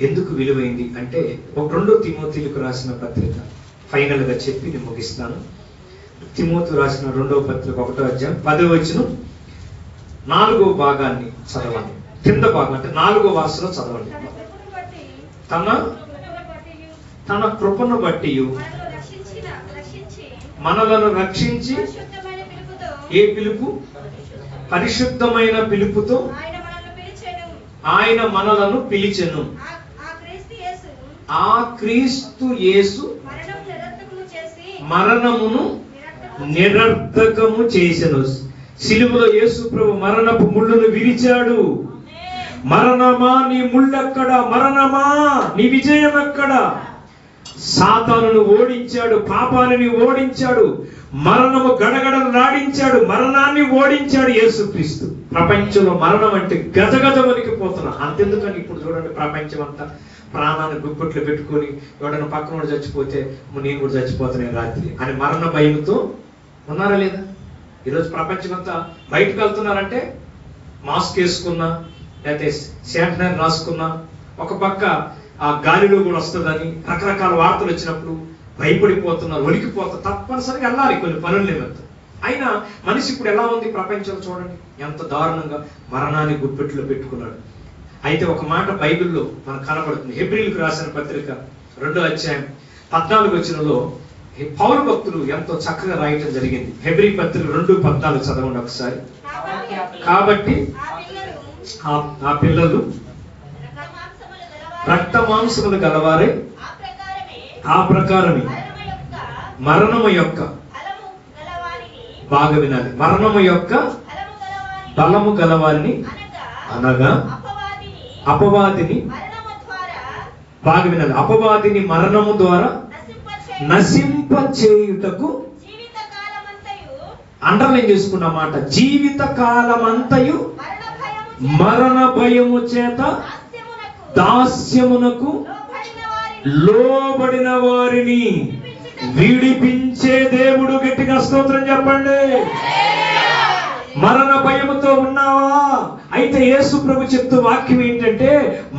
ఎందుకు విలువైంది అంటే, ఒక 2 తిమోతిలకు రాసిన పత్రిక ఫైనల్ గా చెప్పి నేను ముగిస్తాను. తిమోతి రాసిన 2వ పత్రిక 1వ అధ్యాయం 10వ వచనం 4వ భాగాన్ని చదవండి. కింద భాగం అంటే 4వ వరుసలో చదవండి. తన కృపను బట్టి మనలను రక్షించి, ఏ పిలుపు? పరిశుద్ధమైన పిలుపుతో ఆయన మనలను పిలిచెను. ఆ క్రీస్తు యేసు మరణమును నిరర్థకము చేసెను. సిలువలో యేసు ప్రభు మరణపు ముళ్ళును విరిచాడు. మరణమా నీ ముళ్ళెక్కడ? మరణమా నీ విజయం ఎక్కడ? సాతానును ఓడించాడు, పాపాన్ని ఓడించాడు, మరణము గడగడను నాడించాడు, మరణాన్ని ఓడించాడు యేసుక్రీస్తు. ప్రపంచంలో మరణం అంటే గజగజ వణికిపోతున్నా. అంతెందుకని ఇప్పుడు చూడండి, ప్రపంచం అంతా ప్రాణాన్ని గుప్పెట్లు పెట్టుకొని ఎవడన్నా పక్కన కూడా చచ్చిపోతే నేను కూడా చచ్చిపోతాను రాత్రి అని మరణ భయంతో ఉన్నారా లేదా? ఈరోజు ప్రపంచం అంతా బయటకు వెళ్తున్నారంటే మాస్క్ వేసుకున్నా, లేకపోతే శానిటైజర్ రాసుకున్నా, ఒక పక్క ఆ గాలిలో కూడా వస్తుందని రకరకాల వార్తలు వచ్చినప్పుడు భయపడిపోతున్నారు, వణికిపోతారు. తప్పనిసరిగా వెళ్ళాలి కొన్ని పనులు నిమిత్తం. అయినా మనిషి ఇప్పుడు ఎలా ఉంది ప్రపంచంలో చూడండి, ఎంత దారుణంగా మరణాన్ని గుప్పెట్లో పెట్టుకున్నాడు. అయితే ఒక మాట బైబిల్లో మనకు కనబడుతుంది. హెబ్రీలకు రాసిన పత్రిక 2వ అధ్యాయం 14వ వచనంలో పౌలు భక్తులు ఎంతో చక్కగా రాయటం జరిగింది. హెబ్రీ పత్రిక 2:14 చదవండి ఒకసారి. కాబట్టి ఆ పిల్లలు రక్త మాంసములు గలవారే, ఆ ప్రకారమే మరణము యొక్క, బాగా వినాలి, మరణము యొక్క బలము గలవారిని అనగా అపవాదిని, బాగా వినాలి, అపవాదిని మరణము ద్వారా నశింపచేయుటకు అండర్లైన్ చేసుకున్న మాట, జీవిత కాలం అంతయు మరణ భయము చేత దాస్యమునకు లోబడిన వారిని విడిపించే దేవుడు. గట్టిగా స్తోత్రం చెప్పండి. మరణ భయముతో ఉన్నావా? అయితే యేసు ప్రభు చెప్తూ వాక్యం ఏంటంటే,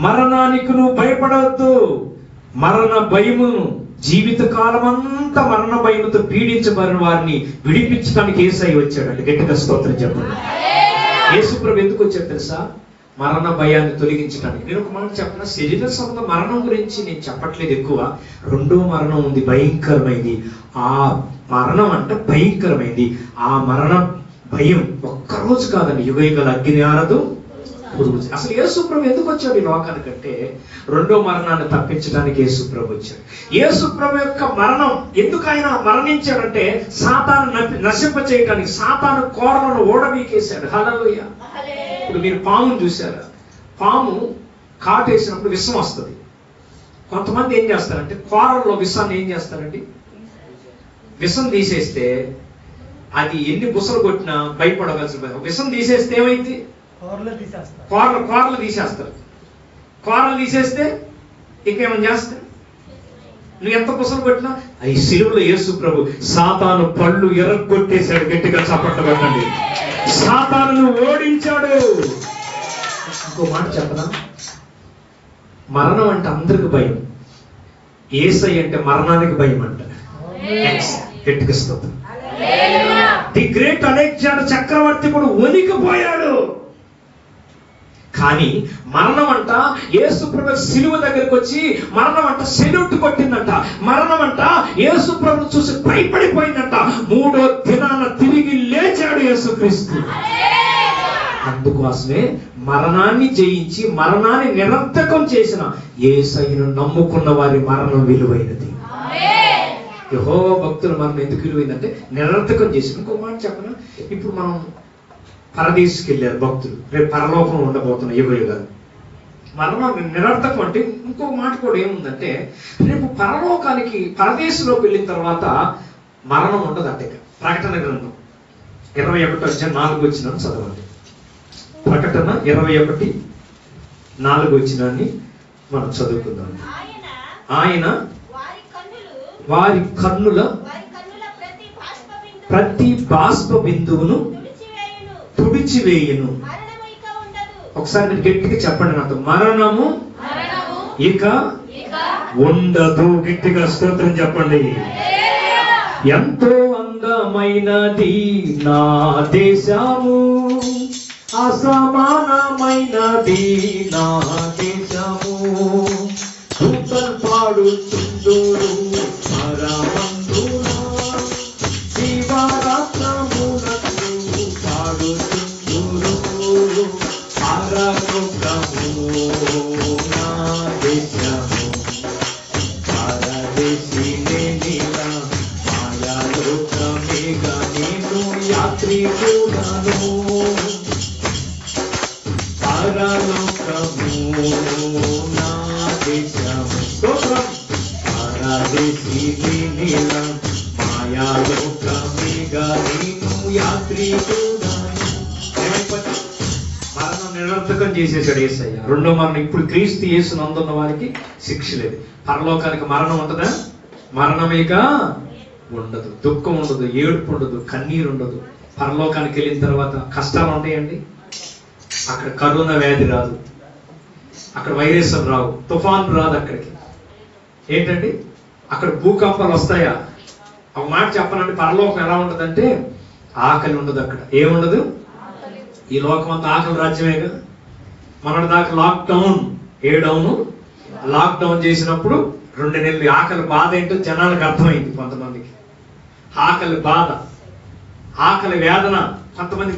మరణానికి నువ్వు భయపడవద్దు. మరణ భయమును, జీవిత కాలం అంతా మరణ భయముతో పీడించబడిన వారిని విడిపించడానికి యేసయ్య వచ్చాడండి. గట్టిగా స్తోత్రం చెప్పండి. యేసు ప్రభు ఎందుకు వచ్చాడు తెలుసా? మరణ భయాన్ని తొలగించడానికి. నేను ఒక మాట చెప్పిన, శరీర సంబంధ మరణం గురించి నేను చెప్పట్లేదు ఎక్కువ. రెండో మరణం ఉంది, భయంకరమైంది. ఆ మరణం అంటే భయంకరమైంది. ఆ మరణ భయం ఒక్కరోజు కాదండి, యుగ యుగాల అగ్ని ఆరదు. అసలు యేసు ప్రభు ఎందుకు వచ్చాడు ఈ లోకానికంటే, రెండో మరణాన్ని తప్పించడానికి యేసు ప్రభు వచ్చాడు. యేసు ప్రభు యొక్క మరణం ఎందుకు ఆయన మరణించాడంటే, సాతాను నశింప చేయడానికి, సాతాను కోరలను ఓడబీకేశాడు. హల్లెలూయా. ఇప్పుడు మీరు పామును చూసారా? పాము కాటేసినప్పుడు విషం వస్తుంది. కొంతమంది ఏం చేస్తారంటే, కోరల్లో విషాన్ని ఏం చేస్తారండి, విషం తీసేస్తే అది ఎన్ని బుసలు కొట్టినా భయపడవలసిన విషం తీసేస్తే ఏమైంది? కోరలు తీసేస్తారు. కోరలు తీసేస్తే ఇంకేమని చేస్తారు? నువ్వు ఎంత బుసలు కొట్టినా. ఈ సిలువలో యేసు ప్రభు సాతాను పళ్ళు ఎర్రగొట్టేశాడు. గట్టిగా చప్పట్లు కొట్టండి. సాతాను ఓడించాడు. ఇంకో మాట చెప్పనా? మరణం అంటే అందరికి భయం, యేసయ్య అంటే మరణానికి భయం అంట. గట్టిగా స్తోత్రం. ది గ్రేట్ అలెగ్జాండర్ చక్రవర్తి కూడా వణికిపోయాడు. కానీ మరణం అంట యేసు ప్రభు సిలువ దగ్గరికి వచ్చి మరణం అంట సెల్యూట్ కొట్టిందంట. మరణం అంట యేసు ప్రభుని చూసి భయపడిపోయిందంట. మూడో దినాన తిరిగి లేచాడు యేసుక్రీస్తు. అందుకోసమే మరణాన్ని జయించి మరణాన్ని నిరర్థకం చేసిన యేసయ్యను నమ్ముకున్న వారి మరణం విలువైనది. యెహోవా భక్తుల మరణం ఎందుకు విలువైందంటే నిరర్థకం చేసి. ఇంకో మాట చెప్పనా? ఇప్పుడు మనం పరదేశికి వెళ్ళారు భక్తులు, రేపు పరలోకం ఉండబోతున్న యుగ యుగాలు. మరణం నిరర్థకం అంటే ఇంకో మాట కూడా ఏముందంటే, రేపు పరలోకానికి పరదేశంలోకి వెళ్ళిన తర్వాత మరణం ఉండదంటే. ప్రకటన గ్రంథం 21:4 చదవండి. ప్రకటన 21:4 మనం చదువుకుందాం. ఆయన వారి కన్నుల ప్రతి బాష్ప బిందువును తుడిచివేయును. ఒకసారి మీరు గట్టిగా చెప్పండి నాతో, మరణము ఇక ఉండదు. గట్టిగా స్తోత్రం చెప్పండి. ఎంతో అందమైనది నా దేశము, అసమానమైనది నా దేశము. దూతలు పాడుచుందురు పరమందునా, శివరత్నమునకు పాడుచుందురు పరలోకము నా దేశము. పరదేశినే నీలా మాయాలోకమేగా నేను యాత్రికుడను. పరలోకము నా దేశము. పరదేశినే నీలా మాయాలోకమేగా నేను యాత్రికుడను. మరణం నిరర్థకం చేసేసాడు యేసయ్య. రెండో మరణం. ఇప్పుడు క్రీస్తు యేసును అందున్న వారికి శిక్ష లేదు. పరలోకానికి మరణం ఉంటుందా? మరణమేక ఉండదు. దుఃఖం ఉండదు, ఏడుపు ఉండదు, కన్నీరు ఉండదు. పరలోకానికి వెళ్ళిన తర్వాత కష్టాలు ఉంటాయండి. అక్కడ కరోనా వ్యాధి రాదు, అక్కడ వైరస్ రావు, తుఫాన్ రాదు. అక్కడికి ఏంటండి, అక్కడ భూకంపాలు వస్తాయా? ఒక మాట చెప్పాలంటే పరలోకం ఎలా ఉంటుందంటే ఆకలి ఉండదు. అక్కడ ఏముండదు. ఈ లోకం అంతా ఆకలి రాజ్యమేగా. మొన్నటి దాకా లాక్డౌన్ చేసినప్పుడు 2 నెలలు ఆకలి బాధ ఏంటో జనాలకు అర్థమైంది. కొంతమందికి ఆకలి బాధ, ఆకలి వేదన. కొంతమంది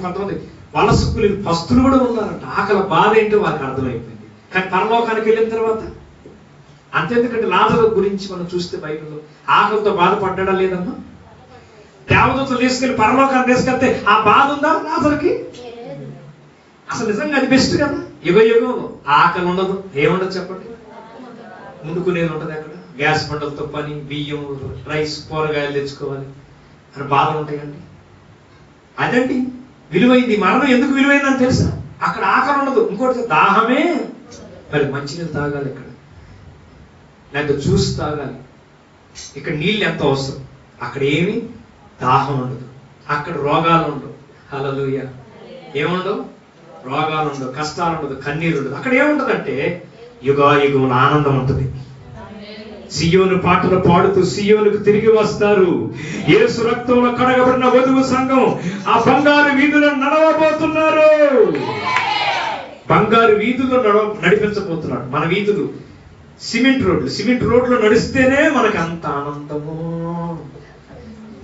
వలస కూలీలు పస్తులు కూడా ఉన్నారంట. ఆకలి బాధ ఏంటో వారికి అర్థమైపోయింది. కానీ పరలోకానికి వెళ్ళిన తర్వాత అంతెందుకంటే లాజరు గురించి మనం చూస్తే బైబిల్లో ఆకలితో బాధపడ్డా లేదమ్మా. దేవదూతలు తీసుకెళ్లి పరలోకాన్ని తీసుకెళ్తే ఆ బాధ ఉందా లాజరుకి? అసలు నిజంగా అది బెస్ట్ కదా. యుగ యుగంలో ఆకలి ఉండదు. ఏముండదు చెప్పండి? వండుకునేది ఉంటుంది. అక్కడ గ్యాస్ బండలతో పని, బియ్యం, రైస్, కూరగాయలు తెచ్చుకోవాలి అని బాధలు ఉంటాయండి. అదండి విలువైంది. మరణం ఎందుకు విలువైందని తెలుసా? అక్కడ ఆకలి ఉండదు, ఇంకోటి దాహమే. మరి మంచినీళ్ళు తాగాలి ఇక్కడ, లేకపోతే జ్యూస్ తాగాలి. ఇక్కడ నీళ్ళు ఎంత అవసరం, అక్కడ ఏమి దాహం ఉండదు, అక్కడ రోగాలు ఉండవు. హల్లెలూయా. ఏముండవు? రోగాలు ఉండవు, కష్టాలు ఉండదు, కన్నీరు ఉండదు. అక్కడ ఏముంటదంటే యుగాయుగముల ఆనందం ఉంటుంది. సియోను పాటలు పాడుతూ సియోనుకు తిరిగి వస్తారు. యేసు రక్తంలో కడగబడిన వధువు సంఘం ఆ బంగారు వీధులను నడవబోతున్నారు. బంగారు వీధుల్లో నడిపించబోతున్నాడు. మన వీధులు సిమెంట్ రోడ్లు నడిస్తేనే మనకి అంత ఆనందము.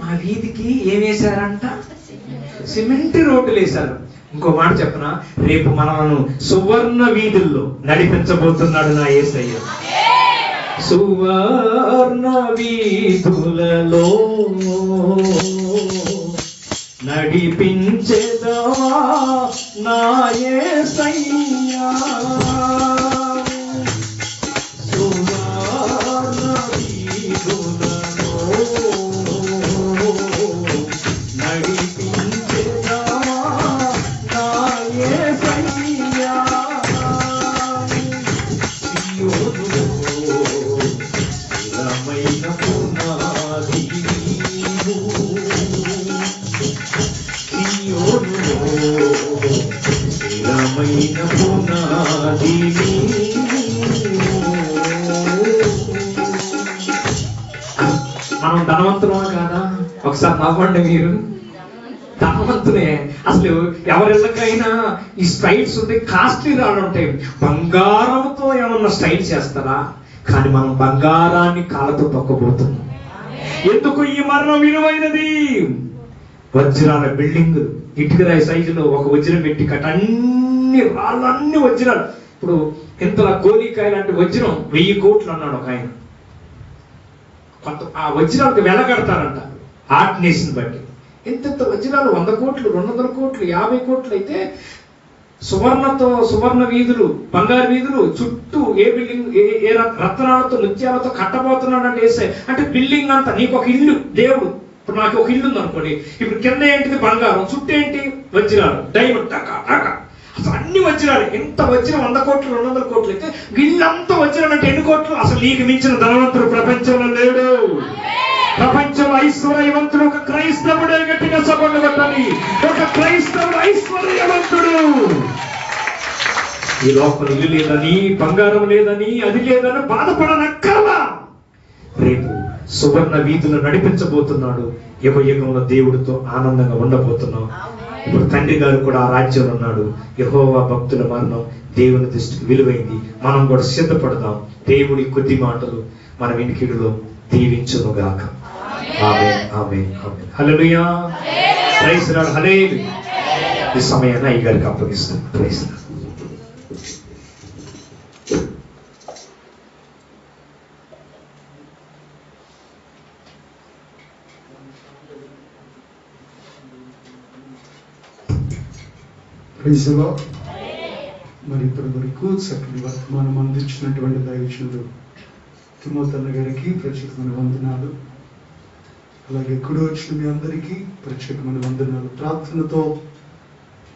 మన వీధికి ఏం వేశారంట? సిమెంట్ రోడ్లు వేశారు. ఇంకో మాట చెప్పనా, రేపు మనలను సువర్ణ వీధుల్లో నడిపించబోతున్నాడు నా యేసయ్య. సువర్ణ వీధులలో నడిపించెదవా నా యేసయ్యా. సువర్ణ వీధులలో నడిపించెదవా నా యేసయ్యా. స్థిరమైన పునాది నీవు, స్థిరమైన పునాది నీవు. మనం ధనవంతులమా కాదా? ఒకసారి నవ్వండి మీరు. ధనవంతులే. అసలు ఎవరిళ్ళకైనా ఈ స్టైల్స్ ఉంటాయి, కాస్ట్లీ రాళ్ళు ఉంటాయి. బంగారంతో ఏమన్నా స్టైల్ చేస్తారా? కానీ మనం బంగారాన్ని కాళ్ళతో తొక్కబోతున్నాం. ఎందుకు? ఈ మరణం విలువైనది. వజ్రాల బిల్డింగ్, ఇటుకరాయి సైజులో ఒక వజ్రం పెట్టి కట్ట, అన్ని రాళ్ళన్నీ వజ్రాలు. ఇప్పుడు ఇంతలా గోలీకాయ లాంటి వజ్రం 1000 కోట్లు అన్నాడు ఒక ఆయన. కొంత ఆ వజ్రాలకు వెలగడతారంట ఆర్ట్ నేషన్ బట్టి. ఎంత వజ్రాలు 100 కోట్లు, 200 కోట్లు, 50 కోట్లు అయితే సువర్ణ వీధులు, బంగారు వీధులు చుట్టూ ఏ బిల్డింగ్ ఏ రత్నాలతో ముత్యాలతో కట్టబోతున్నాడు అంటే వేసే. అంటే బిల్డింగ్ అంతా నీకు ఒక ఇల్లు. దేవుడు ఇప్పుడు నాకు ఒక ఇల్లు ఉంది అనుకోండి, ఇప్పుడు కింద ఏంటిది బంగారం, చుట్టూ ఏంటి వజ్రాలు, డైమండ్ టకా టకా, అసలు అన్ని వజ్రాలు. ఎంత వజ్రం 100 కోట్లు 200 కోట్లు అయితే ఇల్లంతా వజ్రం అంటే ఎన్ని కోట్లు? అసలు నీకు మించిన ధనవంతుడు ప్రపంచంలో లేడు. ప్రపంచంలో ఐశ్వర్యవంతుడు ఒక క్రైస్తవుడే. గట్టిగా సభలు కొట్టాలి. ఒక క్రైస్తవుడు ఐశ్వర్యవంతుడు. ఈ లోపల ఇల్లు లేదని, బంగారం లేదని, అది లేదని బాధపడనక్కర్లా. రేపు సువర్ణ వీధులు నడిపించబోతున్నాడు. యుగంలో దేవుడితో ఆనందంగా ఉండబోతున్నాం. ఇప్పుడు తండ్రి గారు కూడా ఆ రాజ్యంలో ఉన్నాడు. యెహోవా భక్తుల మరణం దేవుని దృష్టికి విలువైంది. మనం కూడా సిద్ధపడదాం. దేవుడి కొద్ది మాటలు మన వినికిడిలో దీవించునుగాక. Amen, amen, amen. Hallelujah. Praise Lord. Hallelujah. ఈ సమయాన్ని అయ్యగారికి అప్పగిస్తాం. Praise Lord. Praise Lord. మరి ఇప్పటి వరకు చక్కని వర్తమానం అందించినటువంటి దైవజనుడు తిమోతన్న గారికి ప్రత్యేకమైన వందనాలు. అలాగే కుడి వచ్చిన మీ అందరికీ ప్రత్యేకమైన వందనాలు. ప్రార్థనతో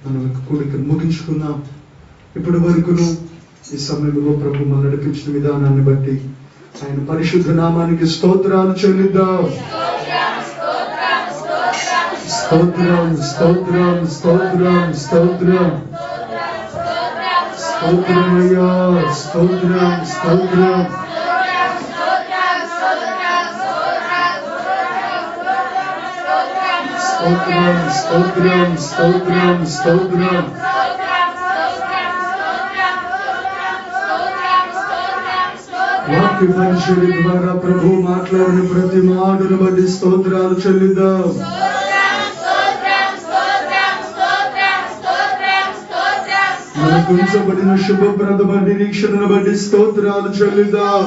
మనం కూడికను ముగించుకున్నాం. ఇప్పటి వరకును ఈ సమయంలో ప్రభు మనం నడిపించిన విధానాన్ని బట్టి ఆయన పరిశుద్ధ నామానికి స్తోత్రాలు చెల్లిద్దాం. స్తోత్రం, స్తోత్రం, స్తోత్రం, స్తోత్రం, స్తోత్రమయ్యా, స్తోత్రం, స్తోత్రం. స్తోత్రం, స్తోత్రం, స్తోత్రం, స్తోత్రం. వాక్య పరిచర్య ద్వారా ప్రభు మాట్లాడిన ప్రతి మాటను బట్టి స్తోత్రాలు చెల్లిద్దాం. మనకు ఉంచబడిన శుభప్రదమ నిరీక్షణను బట్టి స్తోత్రాలు చెల్లిద్దాం.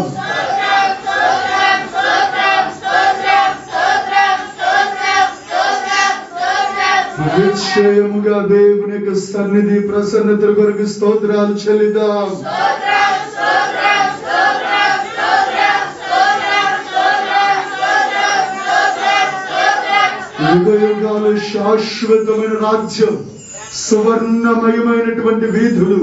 నిశ్చయముగా దేవుని యొక్క సన్నిధి ప్రసన్నత కొరకు స్తోత్రాలు చెల్లిద్దాం. యుగ యుగాలు శాశ్వతమైన రాజ్యం, సువర్ణమయమైనటువంటి వీధులు,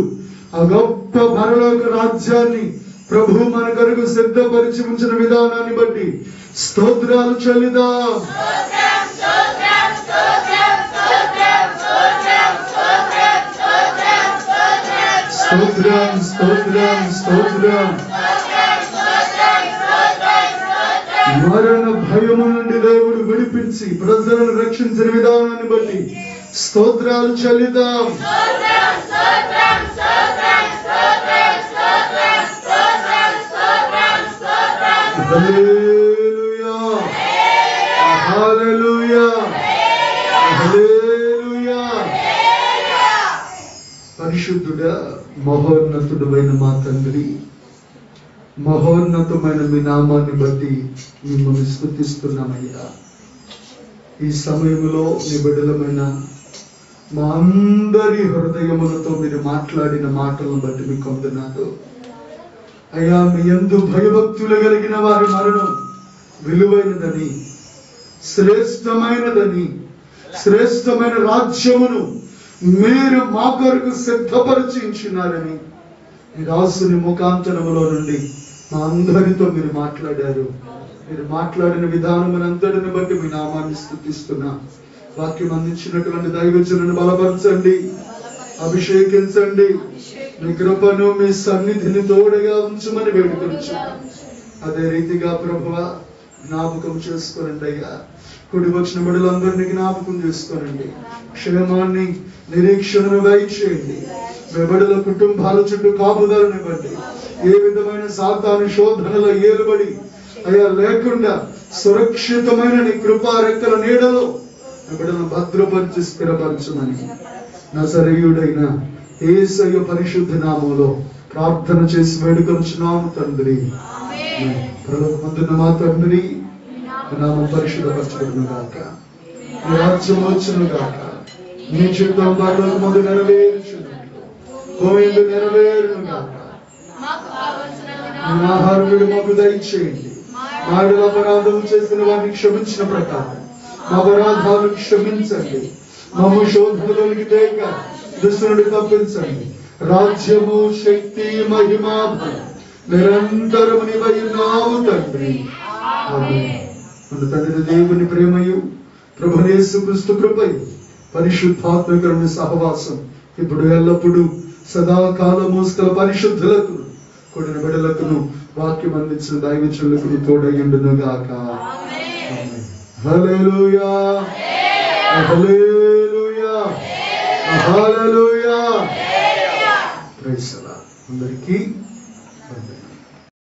ఆ గొప్ప పరలోక రాజ్యాన్ని ప్రభు మన కొరకు సిద్ధపరిచి ఉంచిన విధానాన్ని బట్టి స్తోత్రాలు చెల్లిదాం. స్తోత్రం స్తోత్రం స్తోత్రం. మరణ భయము నుండి దేవుడు విడిపించి ప్రజలను రక్షించిన విధానాన్ని బట్టి స్తోత్రాలు చెల్లిదాం. హల్లెలూయా హల్లెలూయా హల్లెలూయా. పరిశుద్ధుడా, మహోన్నతుడైన మా తండ్రి, మహోన్నతమైన మీ నామాన్ని బట్టి మిమ్మల్ని స్తుతిస్తున్నామయ్యా. ఈ సమయంలో నీ బిడ్డలమైన మా అందరి హృదయములతో మీరు మాట్లాడిన మాటలను బట్టి మీకు వందనాలు అయ్యా. మీ యందు భయభక్తులు కలిగిన వారి మరణం విలువైనదని, శ్రేష్టమైనదని, శ్రేష్టమైన రాజ్యమును మీరు మా కొరకు సిద్ధపరిచించినారని ఈ రాసుని ముఖాంతరములో నుండి మా అందరితో మీరు మాట్లాడారు. మీరు మాట్లాడిన విధానమునంతటిని బట్టి మీ నామాన్ని స్తుతిస్తున్నా. వాక్యం అందించినటువంటి దైవజనులను బలపరచండి, అభిషేకించండి. మీ కృపను, మీ సన్నిధిని తోడుగా ఉంచమని వేడుకొంచున్నాం. అదే రీతిగా ప్రభువా జ్ఞాపకం చేసుకోనండి అయ్యా. కుడి వచ్చిన బిడ్డలందరినీ జ్ఞాపకం చేసుకోనండి. క్షేమాన్ని, నిరీక్షణను దయచేయండి. మీ బిడ్డల కుటుంబాల చుట్టూ కాపుదలనివ్వండి. ఏ విధమైన సాతాను శోధనలో ఏలుబడి అయ్యా లేకుండా సురక్షితమైన నీ కృపా రెక్కల నీడలో మీ బిడ్డలను భద్రపరిచి స్థిరపరచమని నజరేయుడైన యేసయ్య పరిశుద్ధ నామములో ప్రార్థన చేసి వేడుకొనుచున్నాము తండ్రి. పరలోకమందున్న మా తండ్రి, నామం పరిశుద్ధపరచబడును గాక, నీ రాజ్యం వచ్చును గాక, నీ చిత్తం పరలోకమందు నెరవేర్చున్నట్లు భూమిలో నెరవేరును గాక. నీ ఆహారం మాకు దయచేయండి. మా అపరాధం చేసిన వారిని క్షమించిన ప్రకారం మా అపరాధాలు క్షమించండి. మమ్ము శోధనలోనికి తేక దుష్టుని తప్పించండి. రాజ్యము, శక్తి, మహిమ నిరంతరము నీవైనావు తండ్రి. ఆమేన్. మన తండ్రి దేవుని ప్రేమయు ప్రభువు యేసుక్రీస్తు కృపయు పరిశుద్ధాత్మకరుని సహవాసం ఇప్పుడు ఎల్లప్పుడూ సదాకాలము సకల పరిశుద్ధులకు కూడిన బిడ్డలకును వాక్యం అందించిన దైవజనులకు తోడయ్యుండును గాక. Amen. Hallelujah hallelujah hallelujah. Praise the Lord. అందరికీ